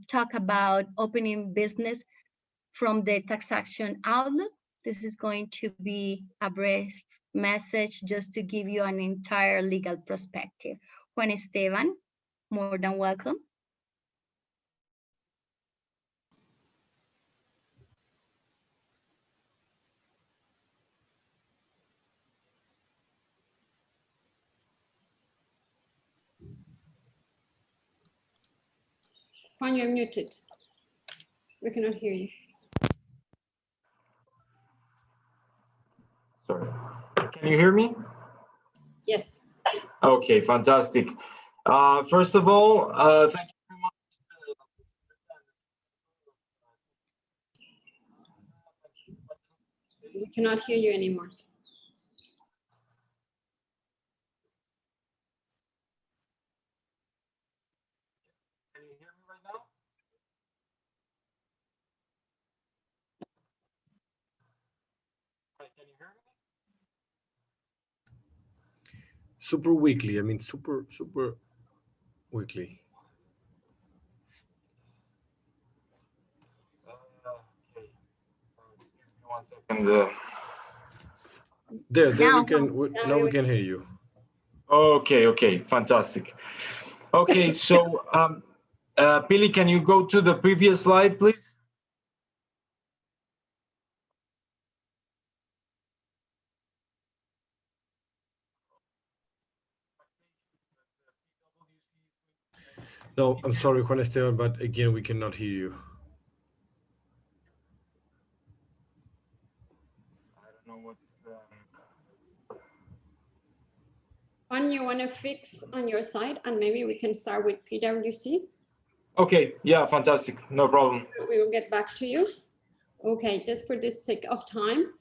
talk about opening business from the taxation outlook. This is going to be a brief message just to give you an entire legal perspective. Juan Esteban, more than welcome. Juan, you're muted. We cannot hear you. Sorry. Can you hear me? Yes. Okay, fantastic. First of all, thank you very much. We cannot hear you anymore. Can you hear me right now? Hi, can you hear me? Super weakly. I mean, super weakly. Okay. Give me 1 second. There Now, now we can hear you. Okay, fantastic. Okay, so Billy, can you go to the previous slide, please? No, I'm sorry, Juan Esteban, but again, we cannot hear you. I don't know what's. Juan, you want to fix on your side, and maybe we can start with PwC. Okay, yeah, fantastic, no problem. We will get back to you. Okay, just for the sake of time,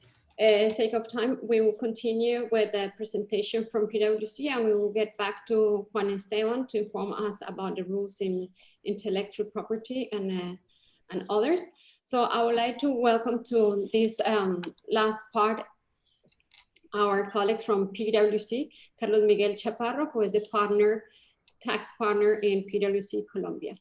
we will continue with the presentation from PwC, and we will get back to Juan Esteban to inform us about the rules in intellectual property and others. So I would like to welcome to this last part our colleague from PwC, Carlos Miguel Chaparro, who is the tax partner in PwC Colombia.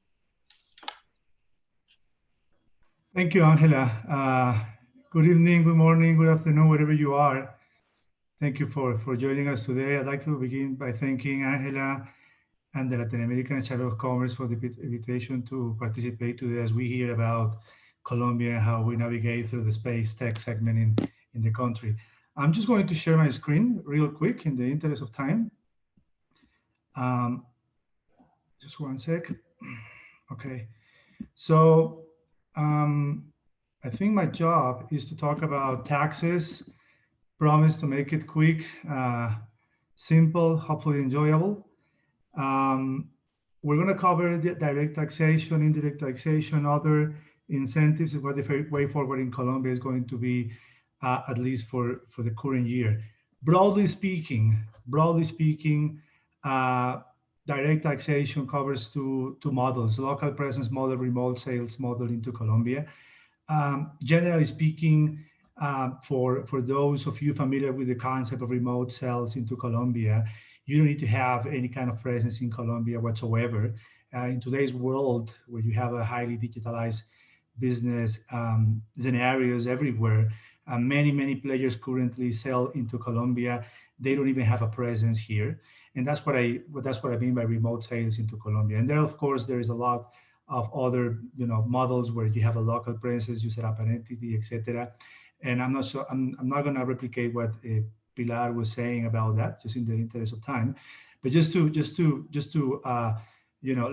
Thank you, Angela. Good evening, good morning, good afternoon, wherever you are. Thank you for joining us today. I'd like to begin by thanking Angela and the Latin American Chamber of Commerce for the invitation to participate today as we hear about Colombia and how we navigate through the space tech segment in the country. I'm just going to share my screen real quick in the interest of time. Just 1 sec. Okay, so I think my job is to talk about taxes, promise to make it quick, simple, hopefully enjoyable. We're going to cover the direct taxation, indirect taxation, other incentives, and what the way forward in Colombia is going to be, at least for the current year. Broadly speaking, direct taxation covers two models: local presence model, remote sales model into Colombia. Generally speaking, for those of you familiar with the concept of remote sales into Colombia, you don't need to have any kind of presence in Colombia whatsoever. In today's world, where you have a highly digitalized business scenarios everywhere, many players currently sell into Colombia. They don't even have a presence here, and that's what I mean by remote sales into Colombia. And there, of course, there is a lot of other models where you have a local presence, you set up an entity, etc. And I'm not going to replicate what Pilar was saying about that, just in the interest of time. But just to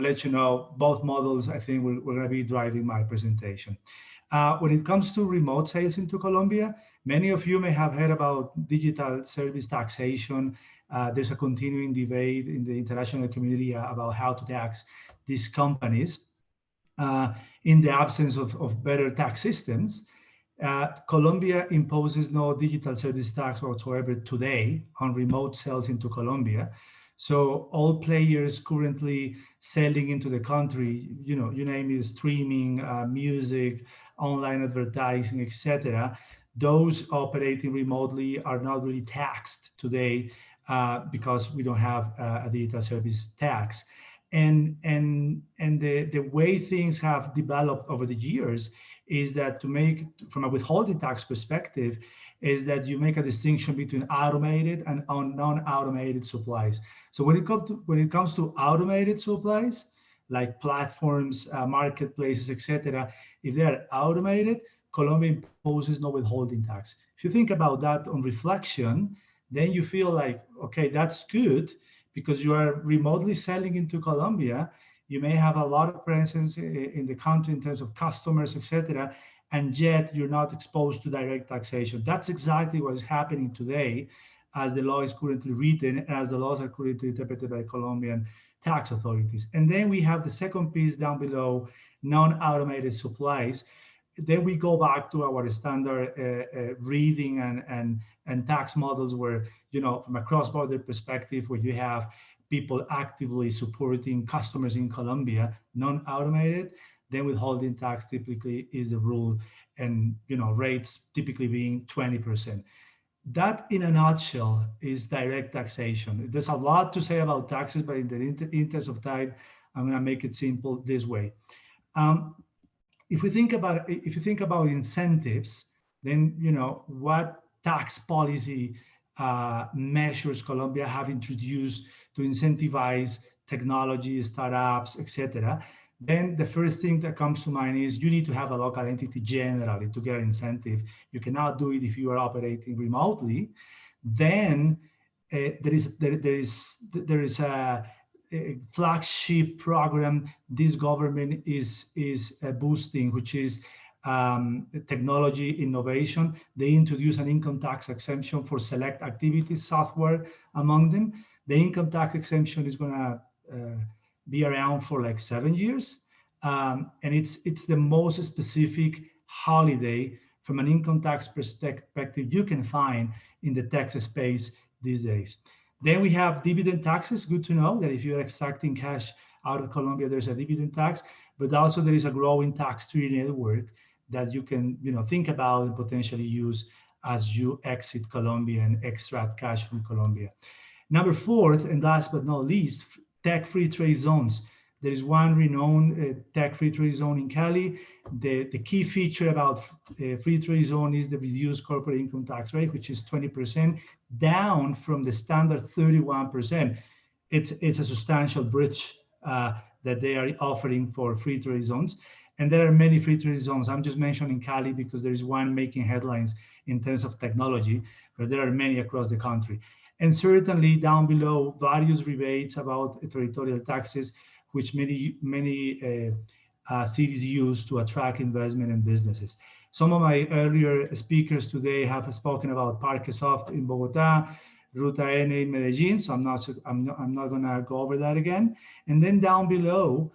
let you know, both models, I think, we're going to be driving my presentation. When it comes to remote sales into Colombia, many of you may have heard about digital service taxation. There's a continuing debate in the international community about how to tax these companies. In the absence of better tax systems, Colombia imposes no digital service tax whatsoever today on remote sales into Colombia. So all players currently selling into the country, you name it, streaming, music, online advertising, etc., those operating remotely are not really taxed today because we don't have a digital service tax. And the way things have developed over the years is that from a withholding tax perspective, is that you make a distinction between automated and non-automated supplies. So when it comes to automated supplies, like platforms, marketplaces, etc., if they are automated, Colombia imposes no withholding tax. If you think about that on reflection, then you feel like, okay, that's good, because you are remotely selling into Colombia. You may have a lot of presence in the country in terms of customers, etc., and yet you're not exposed to direct taxation. That's exactly what is happening today as the law is currently written, as the laws are currently interpreted by Colombian tax authorities. And then we have the second piece down below, non-automated supplies. then we go back to our standard reading and tax models where, from a cross-border perspective, where you have people actively supporting customers in Colombia, non-automated, then withholding tax typically is the rule, and rates typically being 20%. That, in a nutshell, is direct taxation. There's a lot to say about taxes, but in the interest of time, I'm going to make it simple this way. If you think about incentives, then what tax policy measures Colombia have introduced to incentivize technology, startups, etc. Then the first thing that comes to mind is you need to have a local entity generally to get incentive. You cannot do it if you are operating remotely. Then there is a flagship program this government is boosting, which is technology innovation. They introduce an income tax exemption for select activities, software among them. The income tax exemption is going to be around for like 7 years, and it's the most specific holiday from an income tax perspective you can find in the tax space these days. Then we have dividend taxes. Good to know that if you're extracting cash out of Colombia, there's a dividend tax, but also there is a growing tax-free network that you can think about and potentially use as you exit Colombia and extract cash from Colombia. Number fourth, and last but not least, tech-free trade zones. There is one renowned tech-free trade zone in Cali. The key feature about free trade zone is the reduced corporate income tax rate, which is 20%, down from the standard 31%. It's a substantial bridge that they are offering for free trade zones. And there are many free trade zones. I'm just mentioning Cali because there is one making headlines in terms of technology, but there are many across the country. And certainly down below, various rebates about territorial taxes, which many cities use to attract investment and businesses. Some of my earlier speakers today have spoken about Parque Soft in Bogota, Ruta N in Medellin, so I'm not going to go over that again. And then down below,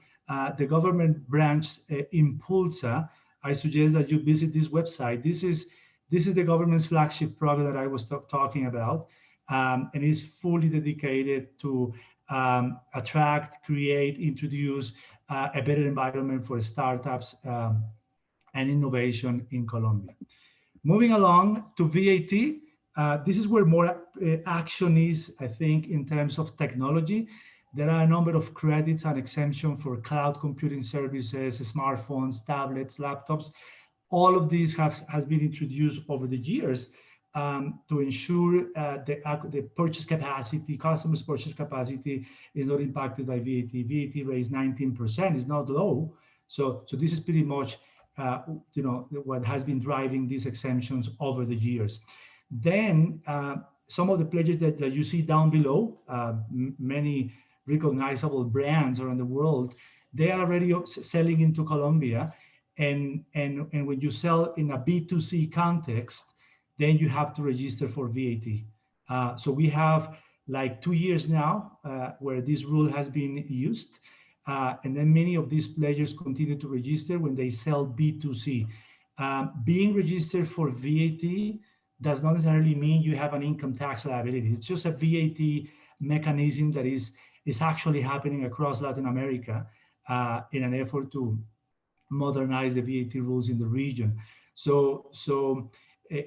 the government branch Impulsa. I suggest that you visit this website. This is the government's flagship program that I was talking about, and is fully dedicated to attract, create, introduce a better environment for startups and innovation in Colombia. Moving along to VAT, this is where more action is, I think, in terms of technology. There are a number of credits and exemptions for cloud computing services, smartphones, tablets, laptops. All of these has been introduced over the years to ensure the purchase capacity, customers' purchase capacity is not impacted by VAT. VAT raised 19%, is not low. So this is pretty much what has been driving these exemptions over the years. Then some of the pledges that you see down below, many recognizable brands around the world, they are already selling into Colombia. And when you sell in a B2C context, then you have to register for VAT. So we have like 2 years now where this rule has been used. And then many of these players continue to register when they sell B2C. Being registered for VAT does not necessarily mean you have an income tax liability. It's just a VAT mechanism that is actually happening across Latin America in an effort to modernize the VAT rules in the region. So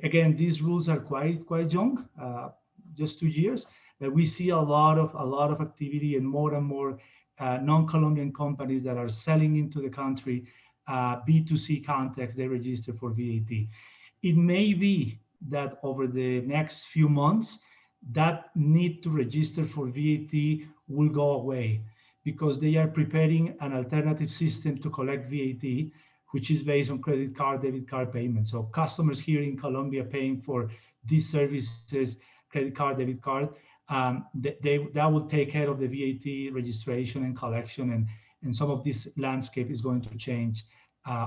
again, these rules are quite young, just 2 years. But we see a lot of activity and more non-Colombian companies that are selling into the country, B2C context, they register for VAT. It may be that over the next few months, that need to register for VAT will go away because they are preparing an alternative system to collect VAT, which is based on credit card, debit card payments. So customers here in Colombia paying for these services, credit card, debit card, that will take care of the VAT registration and collection, and some of this landscape is going to change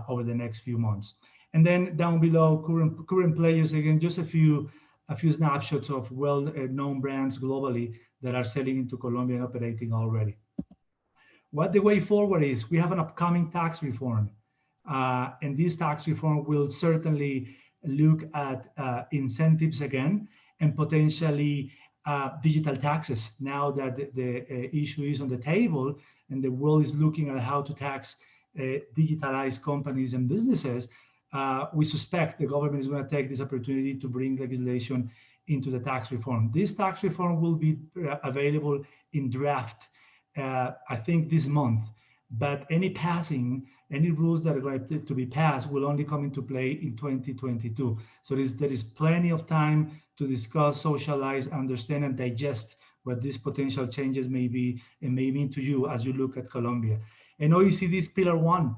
over the next few months. And then down below, current players, again, just a few snapshots of well-known brands globally that are selling into Colombia and operating already. What the way forward is, we have an upcoming tax reform. And this tax reform will certainly look at incentives again and potentially digital taxes. Now that the issue is on the table and the world is looking at how to tax digitalized companies and businesses, we suspect the government is going to take this opportunity to bring legislation into the tax reform. This tax reform will be available in draft, I think this month, but any rules that are going to be passed will only come into play in 2022. So there is plenty of time to discuss, socialize, understand, and digest what these potential changes may be and may mean to you as you look at Colombia. And OECD's Pillar 1,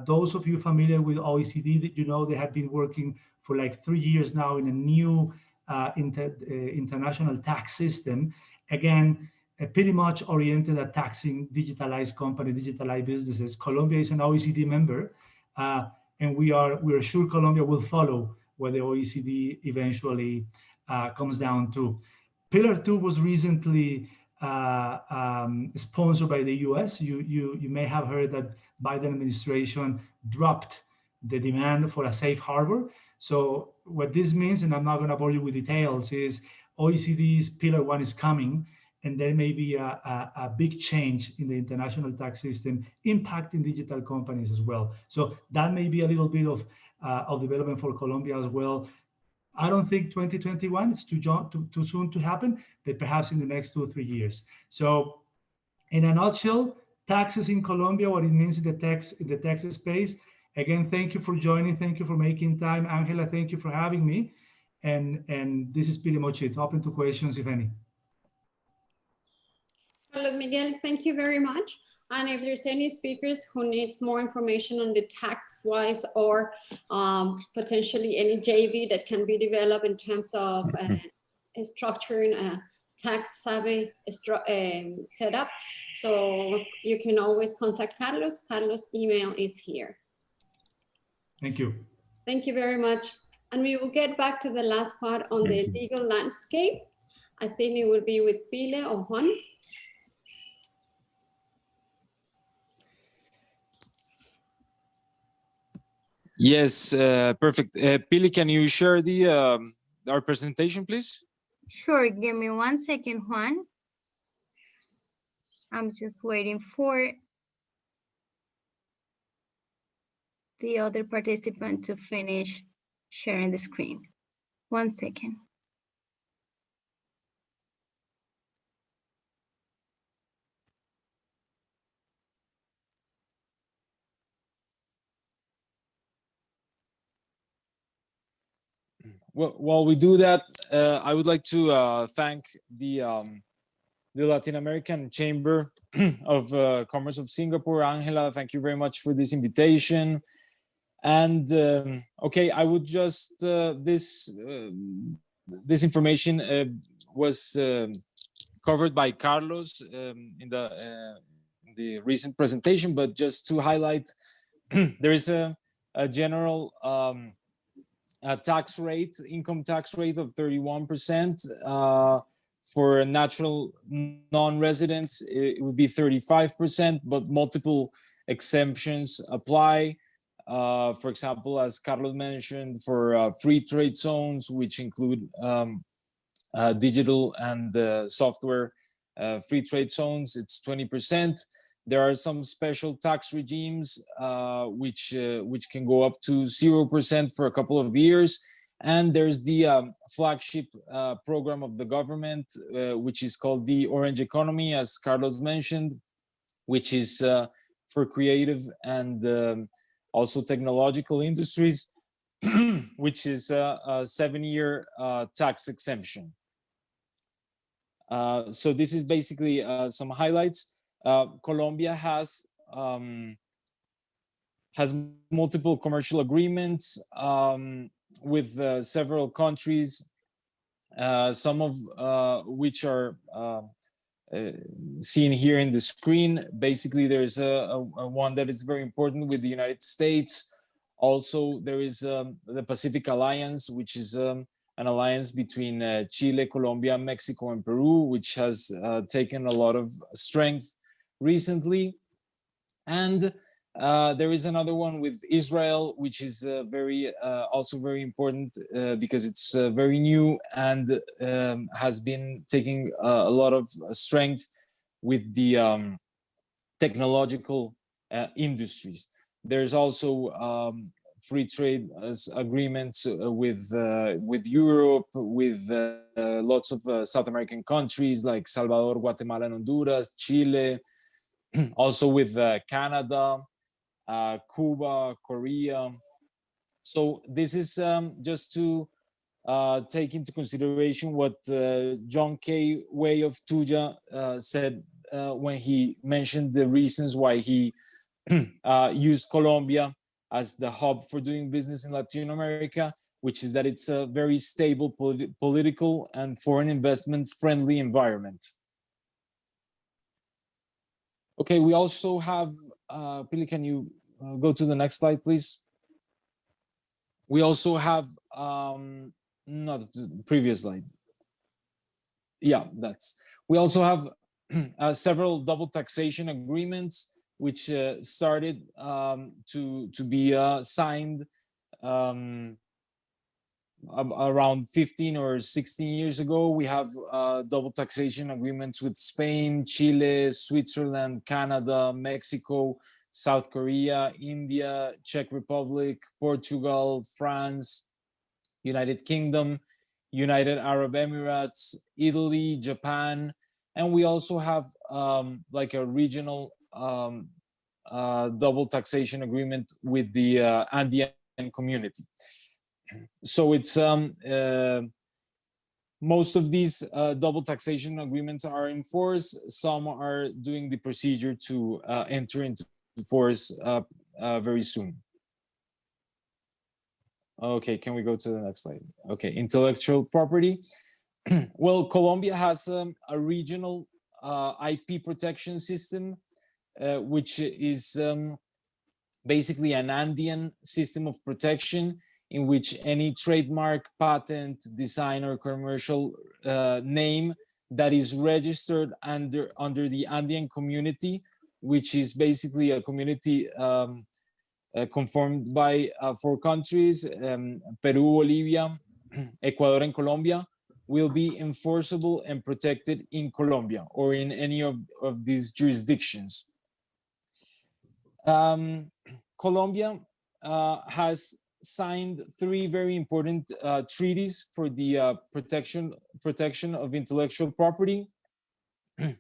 those of you familiar with OECD, that you know they have been working for like 3 years now in a new international tax system. Again, pretty much oriented at taxing digitalized companies, digitalized businesses. Colombia is an OECD member, and we are sure Colombia will follow what the OECD eventually comes down to. Pillar 2 was recently sponsored by the US. You may have heard that Biden administration dropped the demand for a safe harbor. So what this means, and I'm not going to bore you with details, is OECD's Pillar 1 is coming, and there may be a big change in the international tax system impacting digital companies as well. So that may be a little bit of development for Colombia as well. I don't think 2021 is too soon to happen, but perhaps in the next 2 or 3 years. So in a nutshell, taxes in Colombia, what it means in the tax space. Again, thank you for joining. Thank you for making time. Angela, thank you for having me. And this is pretty much it. Open to questions, if any. Carlos Miguel, thank you very much. And if there's any speakers who needs more information on the tax-wise or potentially any JV that can be developed in terms of structuring a tax-savvy setup, so you can always contact Carlos. Carlos' email is here. Thank you. Thank you very much. And we will get back to the last part on the legal landscape. I think it will be with Pile or Juan. Yes, perfect. Pili, can you share our presentation, please? Sure, give me 1 second, Juan. I'm just waiting for the other participant to finish sharing the screen. 1 second. Well, while we do that, I would like to thank the Latin American Chamber of Commerce of Singapore. Angela, thank you very much for this invitation. And okay, I would just this information was covered by Carlos in the recent presentation, but just to highlight, there is a general tax rate, income tax rate of 31%. For natural non-residents, it would be 35%, but multiple exemptions apply. For example, as Carlos mentioned, for free trade zones, which include digital and software free trade zones, it's 20%. There are some special tax regimes which can go up to 0% for a couple of years. And there's the flagship program of the government, which is called the Orange Economy, as Carlos mentioned, which is for creative and also technological industries, which is a 7-year tax exemption. So this is basically some highlights. Colombia has multiple commercial agreements with several countries, some of which are seen here in the screen. Basically, there's a one that is very important with the United States. Also, there is the Pacific Alliance, which is an alliance between Chile, Colombia, Mexico, and Peru, which has taken a lot of strength recently. And There is another one with Israel, which is also very important because it's very new and has been taking a lot of strength with the technological industries. There's also free trade agreements with Europe, with lots of South American countries like Salvador, Guatemala, and Honduras, Chile, also with Canada, Cuba, Korea. So this is just to take into consideration what John K. Way of Tuya said when he mentioned the reasons why he used Colombia as the hub for doing business in Latin America, which is that it's a very stable political and foreign investment friendly environment. Okay, we also have, Pili, can you go to the next slide, please? We also have, not the previous slide. Yeah, we also have several double taxation agreements which started to be signed around 15 or 16 years ago. We have double taxation agreements with Spain, Chile, Switzerland, Canada, Mexico, South Korea, India, Czech Republic, Portugal, France, United Kingdom, United Arab Emirates, Italy, Japan, and we also have like a regional double taxation agreement with the Andean community. So it's most of these double taxation agreements are in force. Some are doing the procedure to enter into force very soon. Okay, can we go to the next slide? Okay, intellectual property. Well, Colombia has a regional IP protection system, which is basically an Andean system of protection in which any trademark, patent, design, or commercial name that is registered under the Andean community, which is basically a community conformed by 4 countries, Peru, Bolivia, Ecuador, and Colombia, will be enforceable and protected in Colombia or in any of these jurisdictions. Colombia has signed 3 very important treaties for the protection of intellectual property.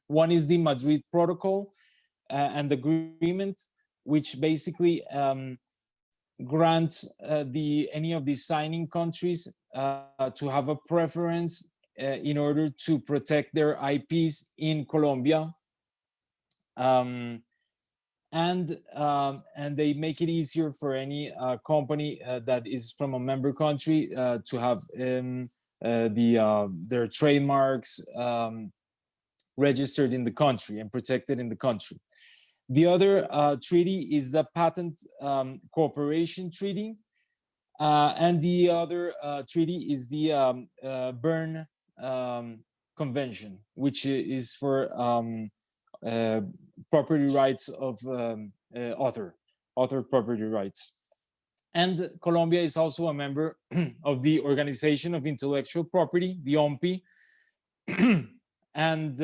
One is the Madrid Protocol and the agreement, which basically grants any of the signing countries to have a preference in order to protect their IPs in Colombia. And they make it easier for any company that is from a member country to have their trademarks registered in the country and protected in the country. The other treaty is the Patent Cooperation Treaty, and the other treaty is the Berne Convention, which is for property rights of author property rights. And Colombia is also a member of the Organization of Intellectual Property, the OMPI, and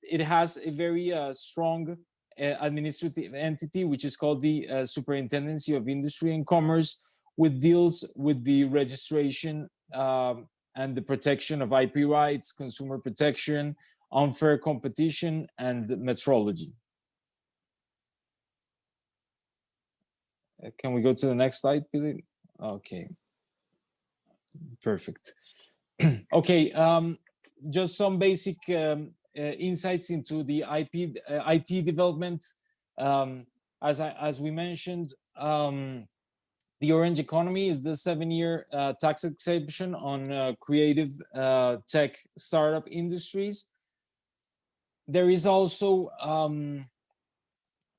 it has a very strong administrative entity, which is called the Superintendency of Industry and Commerce, which deals with the registration and the protection of IP rights, consumer protection, unfair competition, and metrology. Can we go to the next slide, please? Okay, perfect. Okay, just some basic insights into the IT development. As we mentioned, the Orange Economy is the 7-year tax exemption on creative tech startup industries. There is also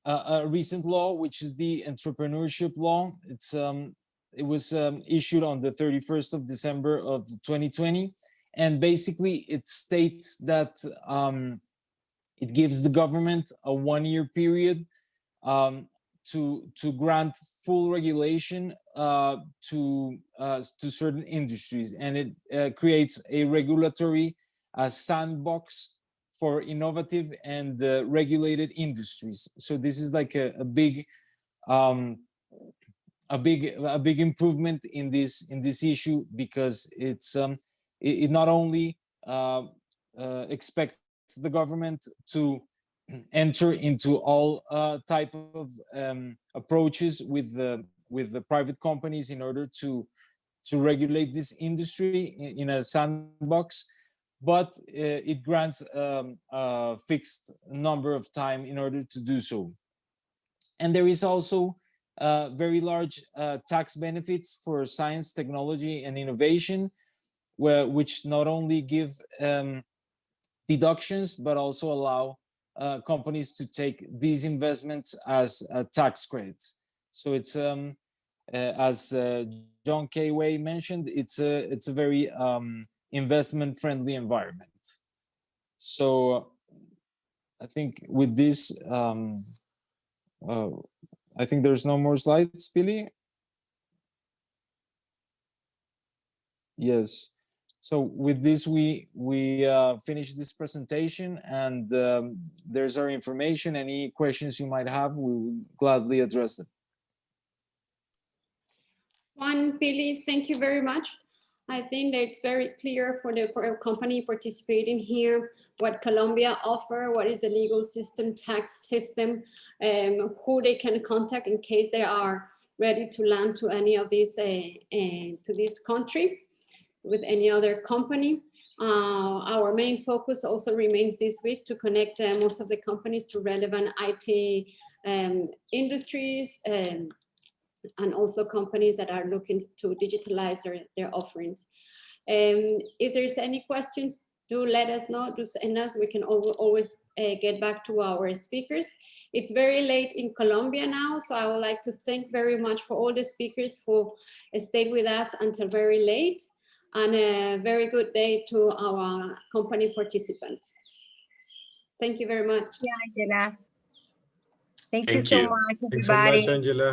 a recent law, which is the entrepreneurship law. It was issued on the 31st of December of 2020. And basically it states that it gives the government a 1-year period to grant full regulation to certain industries, and it creates a regulatory sandbox for innovative and regulated industries. So this is like a big improvement in this issue, because it not only expects the government to enter into all type of approaches with the private companies in order to regulate this industry in a sandbox, but it grants a fixed number of time in order to do so. And there is also very large tax benefits for science, technology, and innovation, which not only give deductions, but also allow companies to take these investments as tax credits. So it's as John K. Way mentioned, it's a very investment-friendly environment. So I think with this, I think there's no more slides, Billy. Yes. So with this, we finish this presentation, and there's our information. Any questions you might have, we will gladly address them. Juan, Billy, thank you very much. I think that it's very clear for the company participating here what Colombia offer, what is the legal system, tax system, who they can contact in case they are ready to land to any of these to this country with any other company. Our main focus also remains this week to connect most of the companies to relevant IT industries, and also companies that are looking to digitalize their offerings. If there's any questions, do let us know, do send us. We can always get back to our speakers. It's very late in Colombia now, so I would like to thank very much for all the speakers who stayed with us until very late, and a very good day to our company participants. Thank you very much. Yeah, Angela. Thank you Thank so you. much, Thanks so much, everybody. Angela.